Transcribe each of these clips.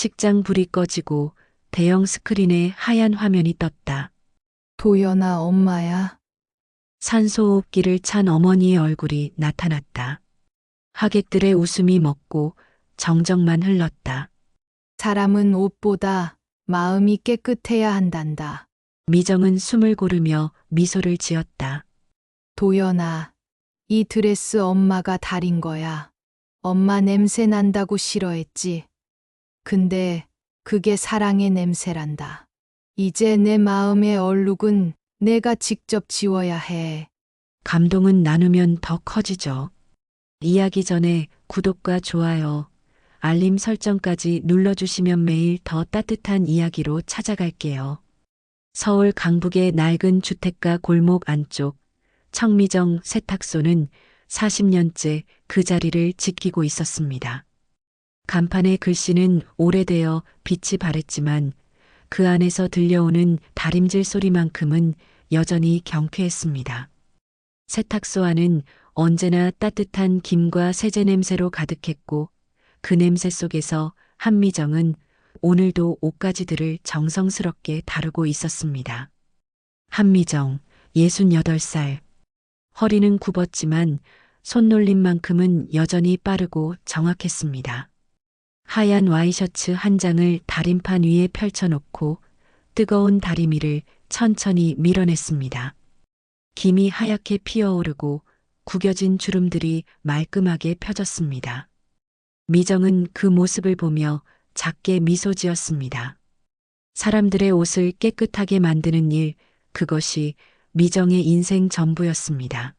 식장 불이 꺼지고 대형 스크린에 하얀 화면이 떴다. 도연아, 엄마야. 산소호흡기를 찬 어머니의 얼굴이 나타났다. 하객들의 웃음이 멎고 정적만 흘렀다. 사람은 옷보다 마음이 깨끗해야 한단다. 미정은 숨을 고르며 미소를 지었다. 도연아, 이 드레스 엄마가 다린 거야. 엄마 냄새 난다고 싫어했지. 근데 그게 사랑의 냄새란다. 이제 내 마음의 얼룩은 내가 직접 지워야 해. 감동은 나누면 더 커지죠. 이야기 전에 구독과 좋아요, 알림 설정까지 눌러주시면 매일 더 따뜻한 이야기로 찾아갈게요. 서울 강북의 낡은 주택가 골목 안쪽 청미정 세탁소는 40년째 그 자리를 지키고 있었습니다. 간판의 글씨는 오래되어 빛이 바랬지만 그 안에서 들려오는 다림질 소리만큼은 여전히 경쾌했습니다. 세탁소 안은 언제나 따뜻한 김과 세제 냄새로 가득했고 그 냄새 속에서 한미정은 오늘도 옷가지들을 정성스럽게 다루고 있었습니다. 한미정, 68살. 허리는 굽었지만 손놀림만큼은 여전히 빠르고 정확했습니다. 하얀 와이셔츠 한 장을 다림판 위에 펼쳐놓고 뜨거운 다리미를 천천히 밀어냈습니다. 김이 하얗게 피어오르고 구겨진 주름들이 말끔하게 펴졌습니다. 미정은 그 모습을 보며 작게 미소 지었습니다. 사람들의 옷을 깨끗하게 만드는 일, 그것이 미정의 인생 전부였습니다.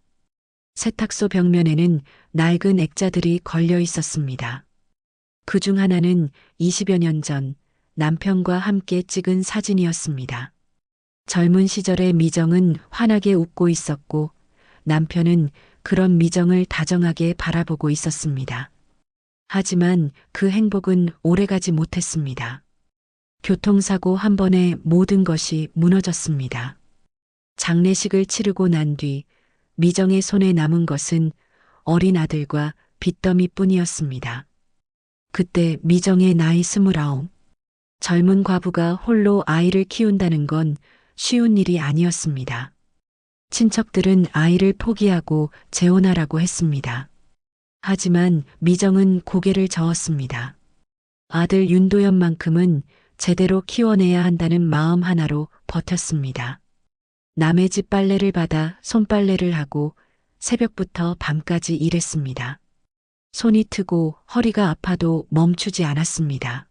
세탁소 벽면에는 낡은 액자들이 걸려 있었습니다. 그 중 하나는 20여 년 전 남편과 함께 찍은 사진이었습니다. 젊은 시절의 미정은 환하게 웃고 있었고 남편은 그런 미정을 다정하게 바라보고 있었습니다. 하지만 그 행복은 오래가지 못했습니다. 교통사고 한 번에 모든 것이 무너졌습니다. 장례식을 치르고 난 뒤 미정의 손에 남은 것은 어린 아들과 빚더미뿐이었습니다. 그때 미정의 나이 29. 젊은 과부가 홀로 아이를 키운다는 건 쉬운 일이 아니었습니다. 친척들은 아이를 포기하고 재혼하라고 했습니다. 하지만 미정은 고개를 저었습니다. 아들 윤도현만큼은 제대로 키워내야 한다는 마음 하나로 버텼습니다. 남의 집 빨래를 받아 손빨래를 하고 새벽부터 밤까지 일했습니다. 손이 트고 허리가 아파도 멈추지 않았습니다.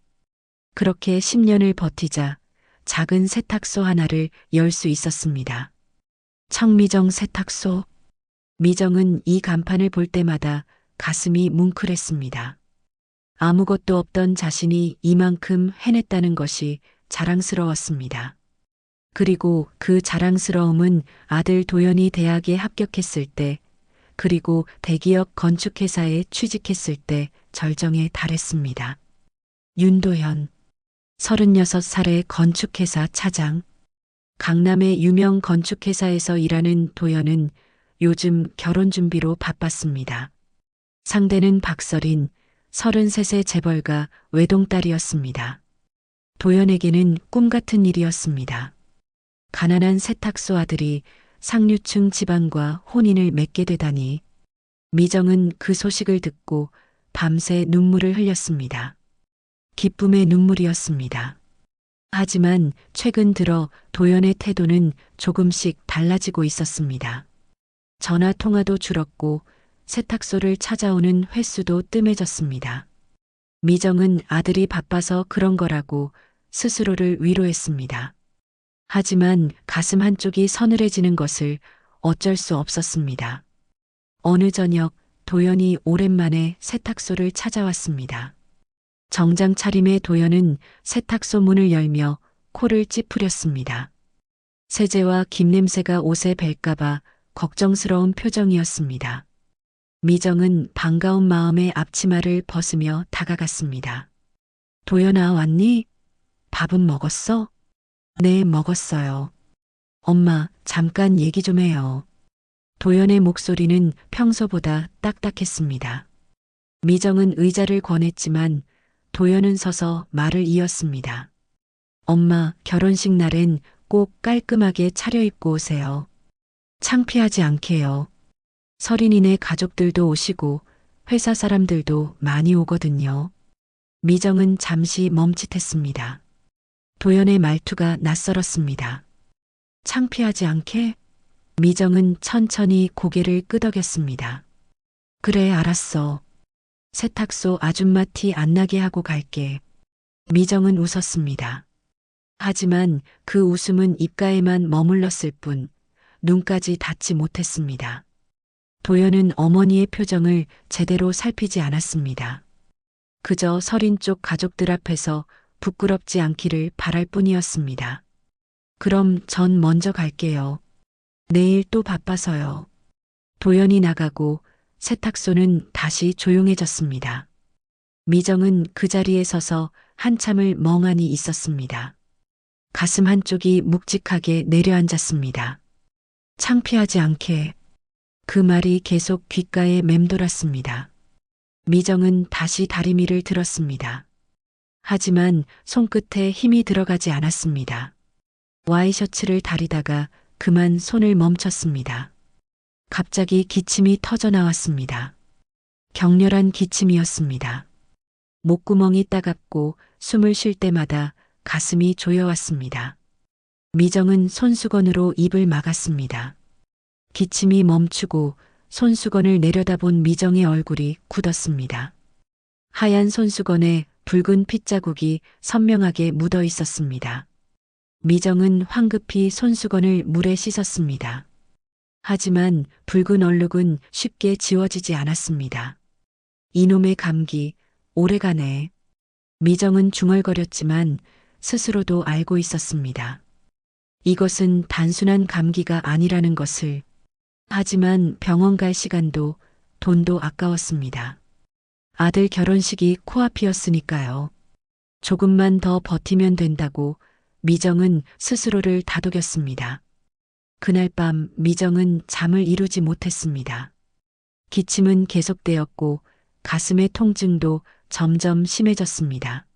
그렇게 10년을 버티자 작은 세탁소 하나를 열 수 있었습니다. 청미정 세탁소. 미정은 이 간판을 볼 때마다 가슴이 뭉클했습니다. 아무것도 없던 자신이 이만큼 해냈다는 것이 자랑스러웠습니다. 그리고 그 자랑스러움은 아들 도연이 대학에 합격했을 때, 그리고 대기업 건축회사에 취직했을 때 절정에 달했습니다. 윤도현, 36살의 건축회사 차장. 강남의 유명 건축회사에서 일하는 도연은 요즘 결혼 준비로 바빴습니다. 상대는 박서린, 33세 재벌가 외동딸이었습니다. 도연에게는 꿈 같은 일이었습니다. 가난한 세탁소 아들이 상류층 집안과 혼인을 맺게 되다니. 미정은 그 소식을 듣고 밤새 눈물을 흘렸습니다. 기쁨의 눈물이었습니다. 하지만 최근 들어 도연의 태도는 조금씩 달라지고 있었습니다. 전화 통화도 줄었고 세탁소를 찾아오는 횟수도 뜸해졌습니다. 미정은 아들이 바빠서 그런 거라고 스스로를 위로했습니다. 하지만 가슴 한쪽이 서늘해지는 것을 어쩔 수 없었습니다. 어느 저녁 도연이 오랜만에 세탁소를 찾아왔습니다. 정장 차림의 도연은 세탁소 문을 열며 코를 찌푸렸습니다. 세제와 김 냄새가 옷에 뱄까봐 걱정스러운 표정이었습니다. 미정은 반가운 마음에 앞치마를 벗으며 다가갔습니다. 도연아, 왔니? 밥은 먹었어? 네, 먹었어요. 엄마, 잠깐 얘기 좀 해요. 도연의 목소리는 평소보다 딱딱했습니다. 미정은 의자를 권했지만 도연은 서서 말을 이었습니다. 엄마, 결혼식 날엔 꼭 깔끔하게 차려입고 오세요. 창피하지 않게요. 설인이네 가족들도 오시고 회사 사람들도 많이 오거든요. 미정은 잠시 멈칫했습니다. 도연의 말투가 낯설었습니다. 창피하지 않게? 미정은 천천히 고개를 끄덕였습니다. 그래, 알았어. 세탁소 아줌마 티 안 나게 하고 갈게. 미정은 웃었습니다. 하지만 그 웃음은 입가에만 머물렀을 뿐 눈까지 닿지 못했습니다. 도연은 어머니의 표정을 제대로 살피지 않았습니다. 그저 설인 쪽 가족들 앞에서 부끄럽지 않기를 바랄 뿐이었습니다. 그럼 전 먼저 갈게요. 내일 또 바빠서요. 도연이 나가고 세탁소는 다시 조용해졌습니다. 미정은 그 자리에 서서 한참을 멍하니 있었습니다. 가슴 한쪽이 묵직하게 내려앉았습니다. 창피하지 않게. 그 말이 계속 귓가에 맴돌았습니다. 미정은 다시 다리미를 들었습니다. 하지만 손끝에 힘이 들어가지 않았습니다. 와이셔츠를 다리다가 그만 손을 멈췄습니다. 갑자기 기침이 터져 나왔습니다. 격렬한 기침이었습니다. 목구멍이 따갑고 숨을 쉴 때마다 가슴이 조여왔습니다. 미정은 손수건으로 입을 막았습니다. 기침이 멈추고 손수건을 내려다본 미정의 얼굴이 굳었습니다. 하얀 손수건에 붉은 핏자국이 선명하게 묻어 있었습니다. 미정은 황급히 손수건을 물에 씻었습니다. 하지만 붉은 얼룩은 쉽게 지워지지 않았습니다. 이놈의 감기, 오래가네. 미정은 중얼거렸지만 스스로도 알고 있었습니다. 이것은 단순한 감기가 아니라는 것을. 하지만 병원 갈 시간도 돈도 아까웠습니다. 아들 결혼식이 코앞이었으니까요. 조금만 더 버티면 된다고 미정은 스스로를 다독였습니다. 그날 밤 미정은 잠을 이루지 못했습니다. 기침은 계속되었고 가슴의 통증도 점점 심해졌습니다.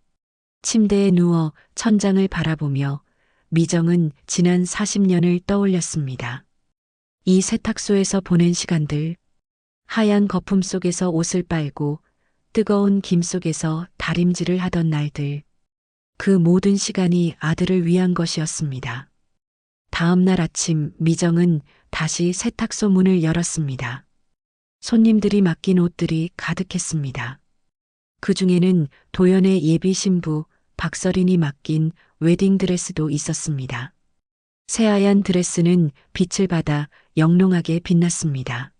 침대에 누워 천장을 바라보며 미정은 지난 40년을 떠올렸습니다. 이 세탁소에서 보낸 시간들, 하얀 거품 속에서 옷을 빨고 뜨거운 김 속에서 다림질을 하던 날들, 그 모든 시간이 아들을 위한 것이었습니다. 다음 날 아침 미정은 다시 세탁소 문을 열었습니다. 손님들이 맡긴 옷들이 가득했습니다. 그 중에는 도연의 예비 신부 박서린이 맡긴 웨딩드레스도 있었습니다. 새하얀 드레스는 빛을 받아 영롱하게 빛났습니다.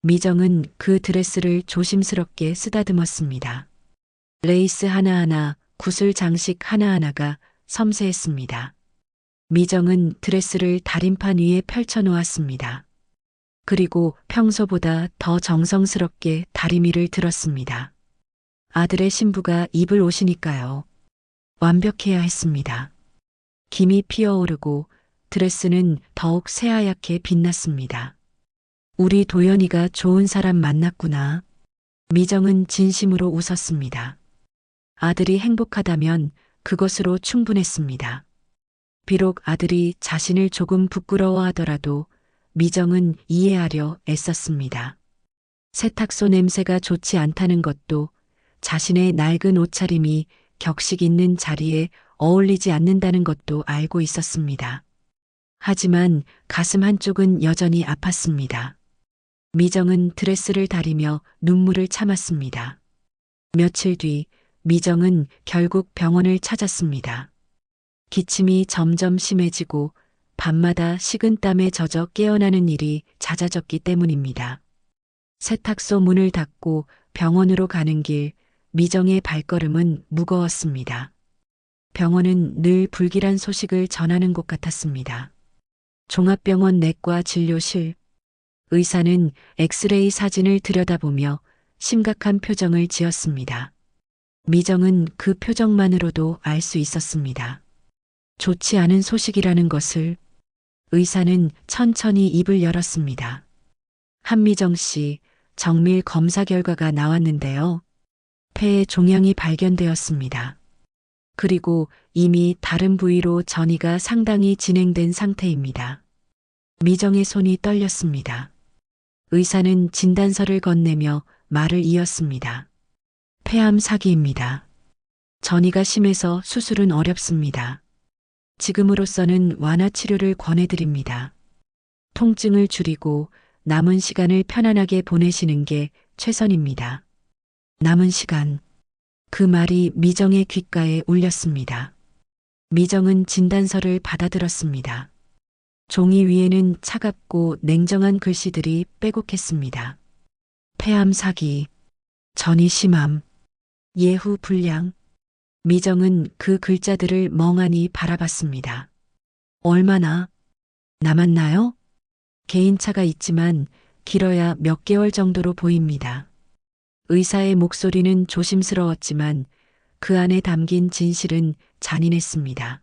미정은 그 드레스를 조심스럽게 쓰다듬었습니다. 레이스 하나하나, 구슬 장식 하나하나가 섬세했습니다. 미정은 드레스를 다림판 위에 펼쳐 놓았습니다. 그리고 평소보다 더 정성스럽게 다리미를 들었습니다. 아들의 신부가 입을 옷이니까요. 완벽해야 했습니다. 김이 피어오르고 드레스는 더욱 새하얗게 빛났습니다. 우리 도연이가 좋은 사람 만났구나. 미정은 진심으로 웃었습니다. 아들이 행복하다면 그것으로 충분했습니다. 비록 아들이 자신을 조금 부끄러워하더라도 미정은 이해하려 애썼습니다. 세탁소 냄새가 좋지 않다는 것도, 자신의 낡은 옷차림이 격식 있는 자리에 어울리지 않는다는 것도 알고 있었습니다. 하지만 가슴 한쪽은 여전히 아팠습니다. 미정은 드레스를 다리며 눈물을 참았습니다. 며칠 뒤 미정은 결국 병원을 찾았습니다. 기침이 점점 심해지고 밤마다 식은땀에 젖어 깨어나는 일이 잦아졌기 때문입니다. 세탁소 문을 닫고 병원으로 가는 길, 미정의 발걸음은 무거웠습니다. 병원은 늘 불길한 소식을 전하는 곳 같았습니다. 종합병원 내과 진료실, 의사는 엑스레이 사진을 들여다보며 심각한 표정을 지었습니다. 미정은 그 표정만으로도 알 수 있었습니다. 좋지 않은 소식이라는 것을. 의사는 천천히 입을 열었습니다. 한미정 씨, 정밀 검사 결과가 나왔는데요. 폐에 종양이 발견되었습니다. 그리고 이미 다른 부위로 전이가 상당히 진행된 상태입니다. 미정의 손이 떨렸습니다. 의사는 진단서를 건네며 말을 이었습니다. 폐암 사기입니다. 전이가 심해서 수술은 어렵습니다. 지금으로서는 완화 치료를 권해드립니다. 통증을 줄이고 남은 시간을 편안하게 보내시는 게 최선입니다. 남은 시간. 그 말이 미정의 귓가에 울렸습니다. 미정은 진단서를 받아들었습니다. 종이 위에는 차갑고 냉정한 글씨들이 빼곡했습니다. 폐암 사기, 전이 심함, 예후 불량. 미정은 그 글자들을 멍하니 바라봤습니다. 얼마나 남았나요? 개인차가 있지만 길어야 몇 개월 정도로 보입니다. 의사의 목소리는 조심스러웠지만 그 안에 담긴 진실은 잔인했습니다.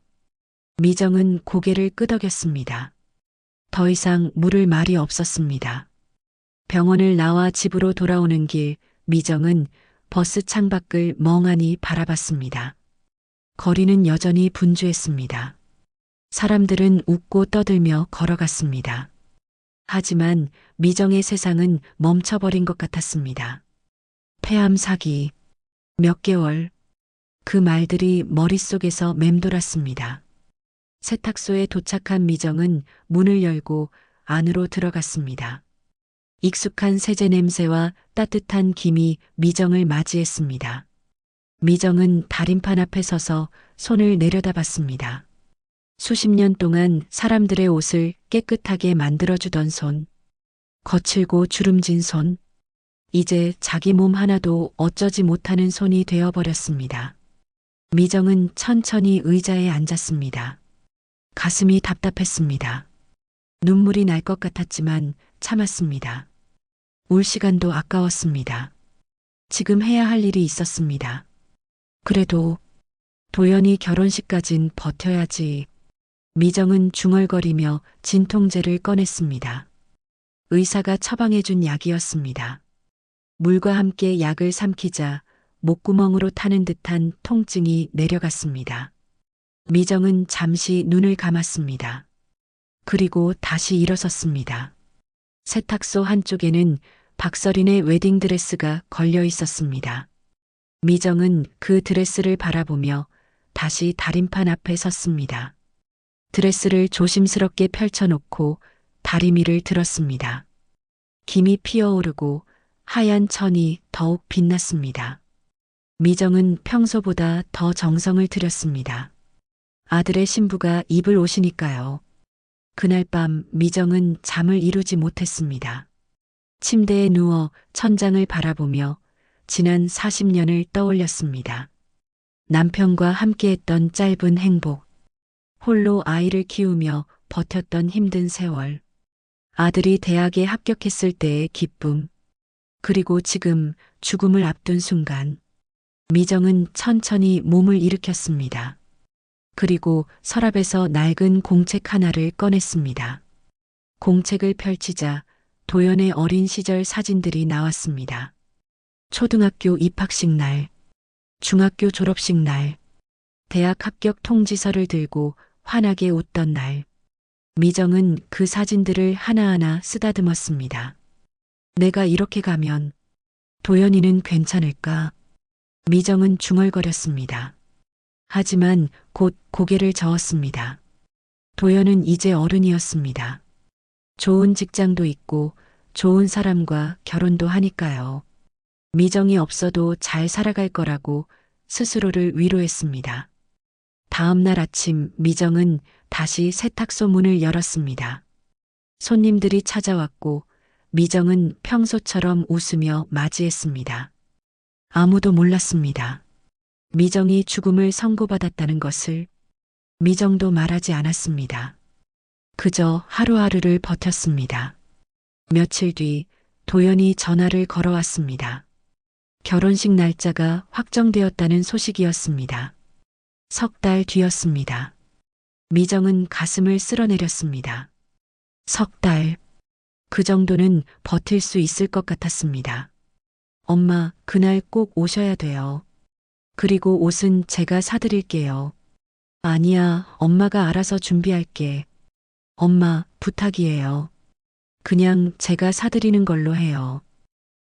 미정은 고개를 끄덕였습니다. 더 이상 물을 말이 없었습니다. 병원을 나와 집으로 돌아오는 길, 미정은 버스 창밖을 멍하니 바라봤습니다. 거리는 여전히 분주했습니다. 사람들은 웃고 떠들며 걸어갔습니다. 하지만 미정의 세상은 멈춰버린 것 같았습니다. 폐암 사기, 몇 개월, 그 말들이 머릿속에서 맴돌았습니다. 세탁소에 도착한 미정은 문을 열고 안으로 들어갔습니다. 익숙한 세제 냄새와 따뜻한 김이 미정을 맞이했습니다. 미정은 다림판 앞에 서서 손을 내려다봤습니다. 수십 년 동안 사람들의 옷을 깨끗하게 만들어주던 손, 거칠고 주름진 손, 이제 자기 몸 하나도 어쩌지 못하는 손이 되어버렸습니다. 미정은 천천히 의자에 앉았습니다. 가슴이 답답했습니다. 눈물이 날 것 같았지만 참았습니다. 울 시간도 아까웠습니다. 지금 해야 할 일이 있었습니다. 그래도 도연이 결혼식까진 버텨야지. 미정은 중얼거리며 진통제를 꺼냈습니다. 의사가 처방해준 약이었습니다. 물과 함께 약을 삼키자 목구멍으로 타는 듯한 통증이 내려갔습니다. 미정은 잠시 눈을 감았습니다. 그리고 다시 일어섰습니다. 세탁소 한쪽에는 박서린의 웨딩드레스가 걸려 있었습니다. 미정은 그 드레스를 바라보며 다시 다림판 앞에 섰습니다. 드레스를 조심스럽게 펼쳐놓고 다리미를 들었습니다. 김이 피어오르고 하얀 천이 더욱 빛났습니다. 미정은 평소보다 더 정성을 들였습니다. 아들의 신부가 입을 옷이니까요. 그날 밤 미정은 잠을 이루지 못했습니다. 침대에 누워 천장을 바라보며 지난 40년을 떠올렸습니다. 남편과 함께했던 짧은 행복, 홀로 아이를 키우며 버텼던 힘든 세월, 아들이 대학에 합격했을 때의 기쁨, 그리고 지금 죽음을 앞둔 순간, 미정은 천천히 몸을 일으켰습니다. 그리고 서랍에서 낡은 공책 하나를 꺼냈습니다. 공책을 펼치자 도연의 어린 시절 사진들이 나왔습니다. 초등학교 입학식 날, 중학교 졸업식 날, 대학 합격 통지서를 들고 환하게 웃던 날. 미정은 그 사진들을 하나하나 쓰다듬었습니다. 내가 이렇게 가면 도연이는 괜찮을까? 미정은 중얼거렸습니다. 하지만 곧 고개를 저었습니다. 도연은 이제 어른이었습니다. 좋은 직장도 있고 좋은 사람과 결혼도 하니까요. 미정이 없어도 잘 살아갈 거라고 스스로를 위로했습니다. 다음 날 아침 미정은 다시 세탁소 문을 열었습니다. 손님들이 찾아왔고 미정은 평소처럼 웃으며 맞이했습니다. 아무도 몰랐습니다. 미정이 죽음을 선고받았다는 것을. 미정도 말하지 않았습니다. 그저 하루하루를 버텼습니다. 며칠 뒤 도연이 전화를 걸어왔습니다. 결혼식 날짜가 확정되었다는 소식이었습니다. 석 달 뒤였습니다. 미정은 가슴을 쓸어내렸습니다. 석 달. 그 정도는 버틸 수 있을 것 같았습니다. 엄마, 그날 꼭 오셔야 돼요. 그리고 옷은 제가 사드릴게요. 아니야, 엄마가 알아서 준비할게. 엄마, 부탁이에요. 그냥 제가 사드리는 걸로 해요.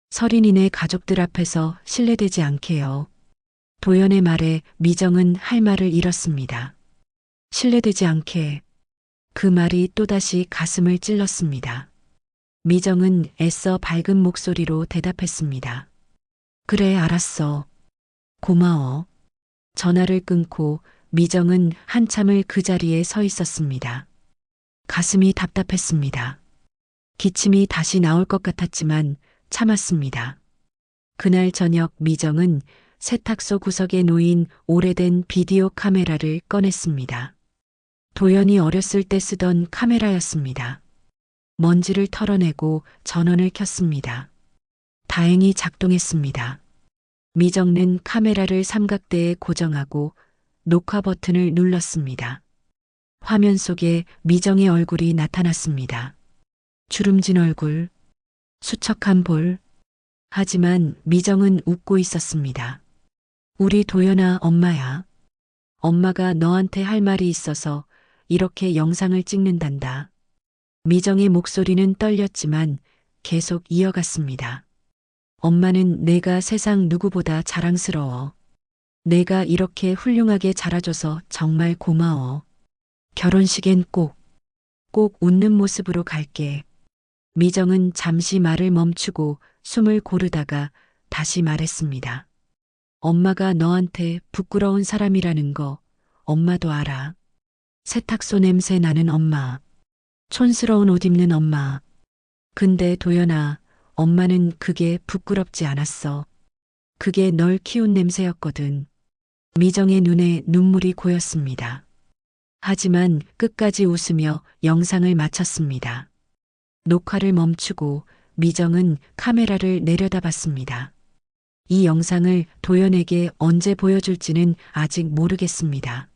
설인이네 가족들 앞에서 실례되지 않게요. 도연의 말에 미정은 할 말을 잃었습니다. 실례되지 않게. 그 말이 또다시 가슴을 찔렀습니다. 미정은 애써 밝은 목소리로 대답했습니다. 그래, 알았어. 고마워. 전화를 끊고 미정은 한참을 그 자리에 서 있었습니다. 가슴이 답답했습니다. 기침이 다시 나올 것 같았지만 참았습니다. 그날 저녁 미정은 세탁소 구석에 놓인 오래된 비디오 카메라를 꺼냈습니다. 도연이 어렸을 때 쓰던 카메라였습니다. 먼지를 털어내고 전원을 켰습니다. 다행히 작동했습니다. 미정은 카메라를 삼각대에 고정하고 녹화 버튼을 눌렀습니다. 화면 속에 미정의 얼굴이 나타났습니다. 주름진 얼굴, 수척한 볼. 하지만 미정은 웃고 있었습니다. 우리 도연아, 엄마야. 엄마가 너한테 할 말이 있어서 이렇게 영상을 찍는단다. 미정의 목소리는 떨렸지만 계속 이어갔습니다. 엄마는 내가 세상 누구보다 자랑스러워. 내가 이렇게 훌륭하게 자라줘서 정말 고마워. 결혼식엔 꼭 웃는 모습으로 갈게. 미정은 잠시 말을 멈추고 숨을 고르다가 다시 말했습니다. 엄마가 너한테 부끄러운 사람이라는 거 엄마도 알아. 세탁소 냄새 나는 엄마. 촌스러운 옷 입는 엄마. 근데 도연아, 엄마는 그게 부끄럽지 않았어. 그게 널 키운 냄새였거든. 미정의 눈에 눈물이 고였습니다. 하지만 끝까지 웃으며 영상을 마쳤습니다. 녹화를 멈추고 미정은 카메라를 내려다봤습니다. 이 영상을 도연에게 언제 보여줄지는 아직 모르겠습니다.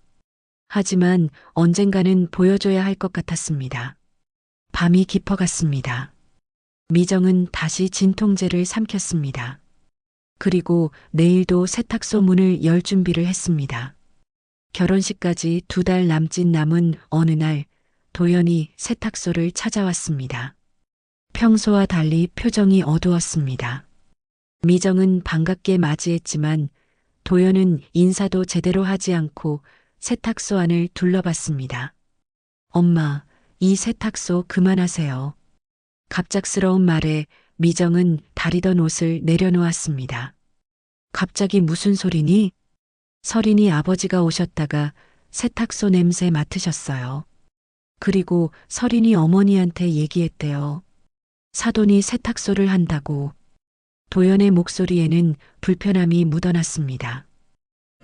하지만 언젠가는 보여줘야 할 것 같았습니다. 밤이 깊어갔습니다. 미정은 다시 진통제를 삼켰습니다. 그리고 내일도 세탁소 문을 열 준비를 했습니다. 결혼식까지 2달 남은 어느 날 도연이 세탁소를 찾아왔습니다. 평소와 달리 표정이 어두웠습니다. 미정은 반갑게 맞이했지만 도연은 인사도 제대로 하지 않고 세탁소 안을 둘러봤습니다. 엄마, 이 세탁소 그만하세요. 갑작스러운 말에 미정은 다리던 옷을 내려놓았습니다. 갑자기 무슨 소리니? 설인이 아버지가 오셨다가 세탁소 냄새 맡으셨어요. 그리고 설인이 어머니한테 얘기했대요. 사돈이 세탁소를 한다고. 도연의 목소리에는 불편함이 묻어났습니다.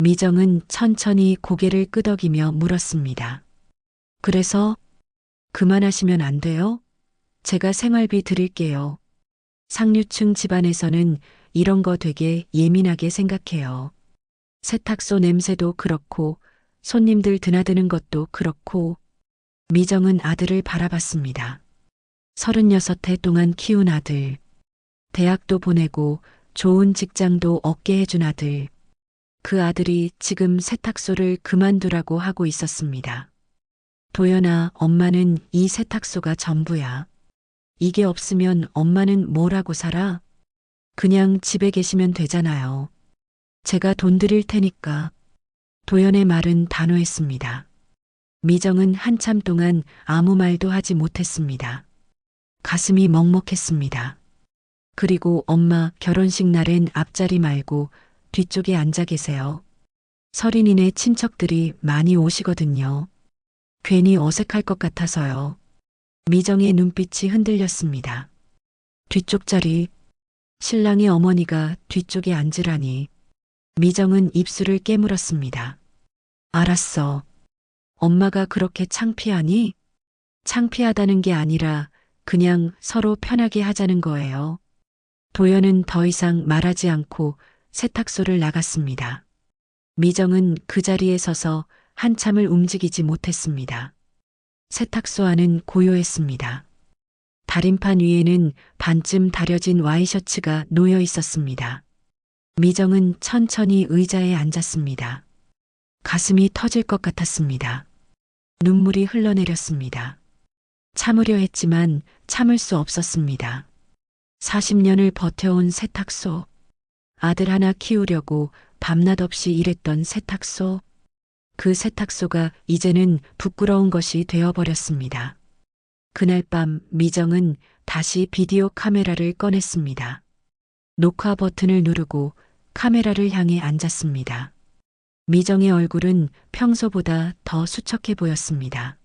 미정은 천천히 고개를 끄덕이며 물었습니다. 그래서 그만하시면 안 돼요? 제가 생활비 드릴게요. 상류층 집안에서는 이런 거 되게 예민하게 생각해요. 세탁소 냄새도 그렇고 손님들 드나드는 것도 그렇고. 미정은 아들을 바라봤습니다. 36해 동안 키운 아들. 대학도 보내고 좋은 직장도 얻게 해준 아들. 그 아들이 지금 세탁소를 그만두라고 하고 있었습니다. 도연아, 엄마는 이 세탁소가 전부야. 이게 없으면 엄마는 뭘 하고 살아? 그냥 집에 계시면 되잖아요. 제가 돈 드릴 테니까. 도연의 말은 단호했습니다. 미정은 한참 동안 아무 말도 하지 못했습니다. 가슴이 먹먹했습니다. 그리고 엄마, 결혼식 날엔 앞자리 말고 뒤쪽에 앉아 계세요. 설인이네 친척들이 많이 오시거든요. 괜히 어색할 것 같아서요. 미정의 눈빛이 흔들렸습니다. 뒤쪽 자리. 신랑의 어머니가 뒤쪽에 앉으라니. 미정은 입술을 깨물었습니다. 알았어. 엄마가 그렇게 창피하니? 창피하다는 게 아니라 그냥 서로 편하게 하자는 거예요. 도연은 더 이상 말하지 않고 세탁소를 나갔습니다. 미정은 그 자리에 서서 한참을 움직이지 못했습니다. 세탁소 안은 고요했습니다. 다림판 위에는 반쯤 다려진 와이셔츠가 놓여 있었습니다. 미정은 천천히 의자에 앉았습니다. 가슴이 터질 것 같았습니다. 눈물이 흘러내렸습니다. 참으려 했지만 참을 수 없었습니다. 40년을 버텨온 세탁소. 아들 하나 키우려고 밤낮 없이 일했던 세탁소. 그 세탁소가 이제는 부끄러운 것이 되어버렸습니다. 그날 밤 미정은 다시 비디오 카메라를 꺼냈습니다. 녹화 버튼을 누르고 카메라를 향해 앉았습니다. 미정의 얼굴은 평소보다 더 수척해 보였습니다.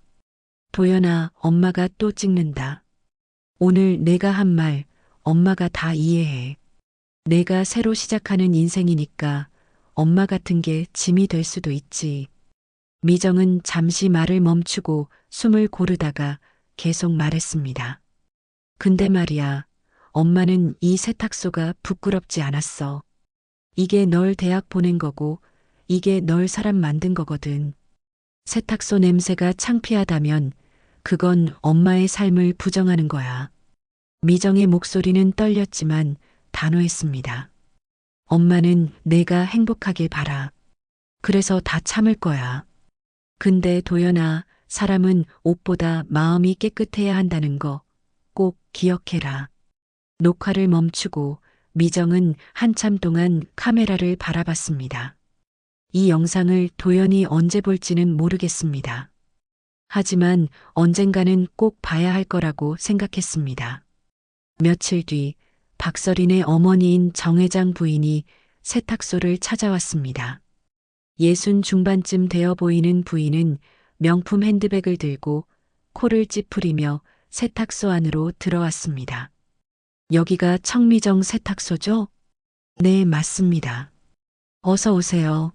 도연아, 엄마가 또 찍는다. 오늘 내가 한 말, 엄마가 다 이해해. 내가 새로 시작하는 인생이니까 엄마 같은 게 짐이 될 수도 있지. 미정은 잠시 말을 멈추고 숨을 고르다가 계속 말했습니다. 근데 말이야, 엄마는 이 세탁소가 부끄럽지 않았어. 이게 널 대학 보낸 거고, 이게 널 사람 만든 거거든. 세탁소 냄새가 창피하다면 그건 엄마의 삶을 부정하는 거야. 미정의 목소리는 떨렸지만 단호했습니다. 엄마는 내가 행복하길 바라. 그래서 다 참을 거야. 근데 도연아, 사람은 옷보다 마음이 깨끗해야 한다는 거 꼭 기억해라. 녹화를 멈추고 미정은 한참 동안 카메라를 바라봤습니다. 이 영상을 도연이 언제 볼지는 모르겠습니다. 하지만 언젠가는 꼭 봐야 할 거라고 생각했습니다. 며칠 뒤 박서린의 어머니인 정 회장 부인이 세탁소를 찾아왔습니다. 60 중반쯤 되어 보이는 부인은 명품 핸드백을 들고 코를 찌푸리며 세탁소 안으로 들어왔습니다. 여기가 청미정 세탁소죠? 네, 맞습니다. 어서 오세요.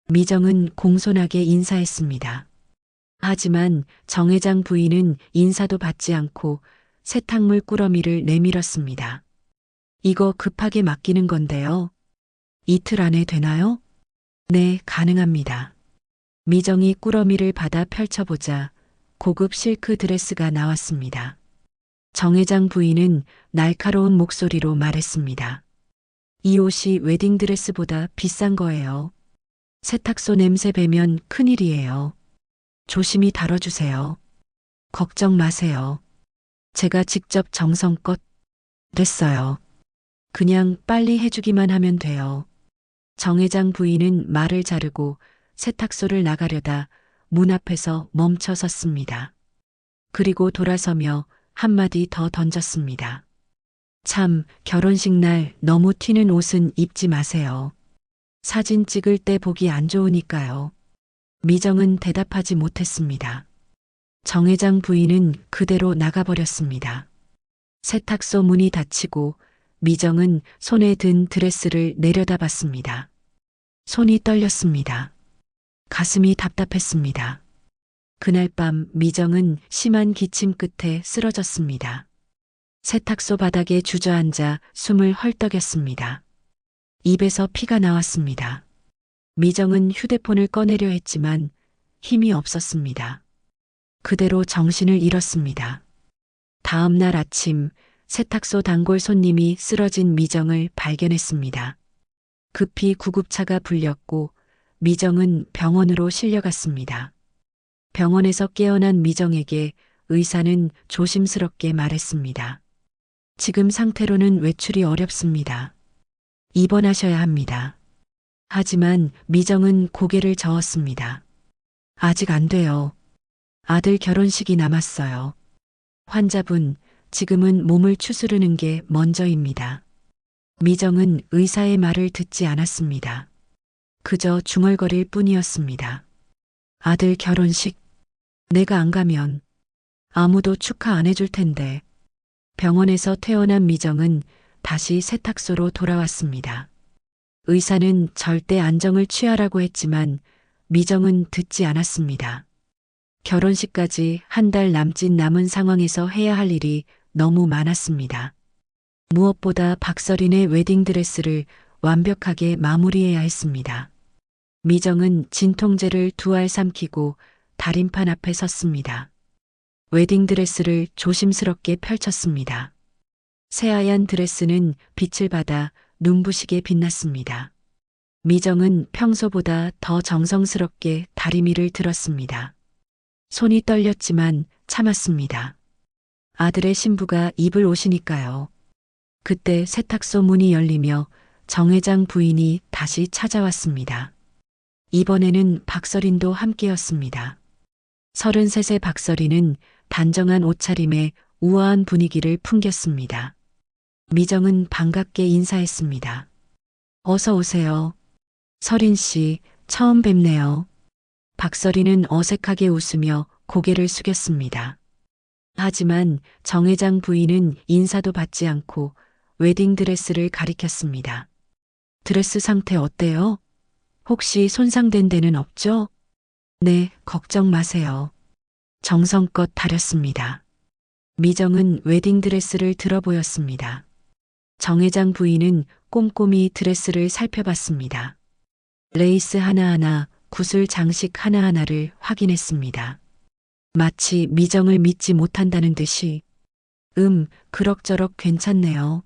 미정은 공손하게 인사했습니다. 하지만 정 회장 부인은 인사도 받지 않고 세탁물 꾸러미를 내밀었습니다. 이거 급하게 맡기는 건데요. 이틀 안에 되나요? 네, 가능합니다. 미정이 꾸러미를 받아 펼쳐보자 고급 실크 드레스가 나왔습니다. 정 회장 부인은 날카로운 목소리로 말했습니다. 이 옷이 웨딩드레스보다 비싼 거예요. 세탁소 냄새 배면 큰일이에요. 조심히 다뤄주세요. 걱정 마세요. 제가 직접 정성껏 됐어요. 그냥 빨리 해주기만 하면 돼요. 정 회장 부인은 말을 자르고 세탁소를 나가려다 문 앞에서 멈춰 섰습니다. 그리고 돌아서며 한마디 더 던졌습니다. 참, 결혼식 날 너무 튀는 옷은 입지 마세요. 사진 찍을 때 보기 안 좋으니까요. 미정은 대답하지 못했습니다. 정 회장 부인은 그대로 나가버렸습니다. 세탁소 문이 닫히고 미정은 손에 든 드레스를 내려다봤습니다. 손이 떨렸습니다. 가슴이 답답했습니다. 그날 밤 미정은 심한 기침 끝에 쓰러졌습니다. 세탁소 바닥에 주저앉아 숨을 헐떡였습니다. 입에서 피가 나왔습니다. 미정은 휴대폰을 꺼내려 했지만 힘이 없었습니다. 그대로 정신을 잃었습니다. 다음 날 아침 세탁소 단골 손님이 쓰러진 미정을 발견했습니다. 급히 구급차가 불렸고 미정은 병원으로 실려갔습니다. 병원에서 깨어난 미정에게 의사는 조심스럽게 말했습니다. 지금 상태로는 외출이 어렵습니다. 입원하셔야 합니다. 하지만 미정은 고개를 저었습니다. 아직 안 돼요. 아들 결혼식이 남았어요. 환자분, 지금은 몸을 추스르는 게 먼저입니다. 미정은 의사의 말을 듣지 않았습니다. 그저 중얼거릴 뿐이었습니다. 아들 결혼식, 내가 안 가면 아무도 축하 안 해줄 텐데. 병원에서 퇴원한 미정은 다시 세탁소로 돌아왔습니다. 의사는 절대 안정을 취하라고 했지만 미정은 듣지 않았습니다. 결혼식까지 한 달 남짓 남은 상황에서 해야 할 일이 너무 많았습니다. 무엇보다 박서린의 웨딩드레스를 완벽하게 마무리해야 했습니다. 미정은 진통제를 2알 삼키고 다림판 앞에 섰습니다. 웨딩드레스를 조심스럽게 펼쳤습니다. 새하얀 드레스는 빛을 받아 눈부시게 빛났습니다. 미정은 평소보다 더 정성스럽게 다리미를 들었습니다. 손이 떨렸지만 참았습니다. 아들의 신부가 입을 옷이니까요. 그때 세탁소 문이 열리며 정 회장 부인이 다시 찾아왔습니다. 이번에는 박서린도 함께였습니다. 33세 박서린은 단정한 옷차림에 우아한 분위기를 풍겼습니다. 미정은 반갑게 인사했습니다. 어서 오세요. 서린 씨, 처음 뵙네요. 박서린은 어색하게 웃으며 고개를 숙였습니다. 하지만 정 회장 부인은 인사도 받지 않고 웨딩드레스를 가리켰습니다. 드레스 상태 어때요? 혹시 손상된 데는 없죠? 네, 걱정 마세요. 정성껏 다렸습니다. 미정은 웨딩드레스를 들어 보였습니다. 정 회장 부인은 꼼꼼히 드레스를 살펴봤습니다. 레이스 하나하나, 구슬 장식 하나하나를 확인했습니다. 마치 미정을 믿지 못한다는 듯이 그럭저럭 괜찮네요.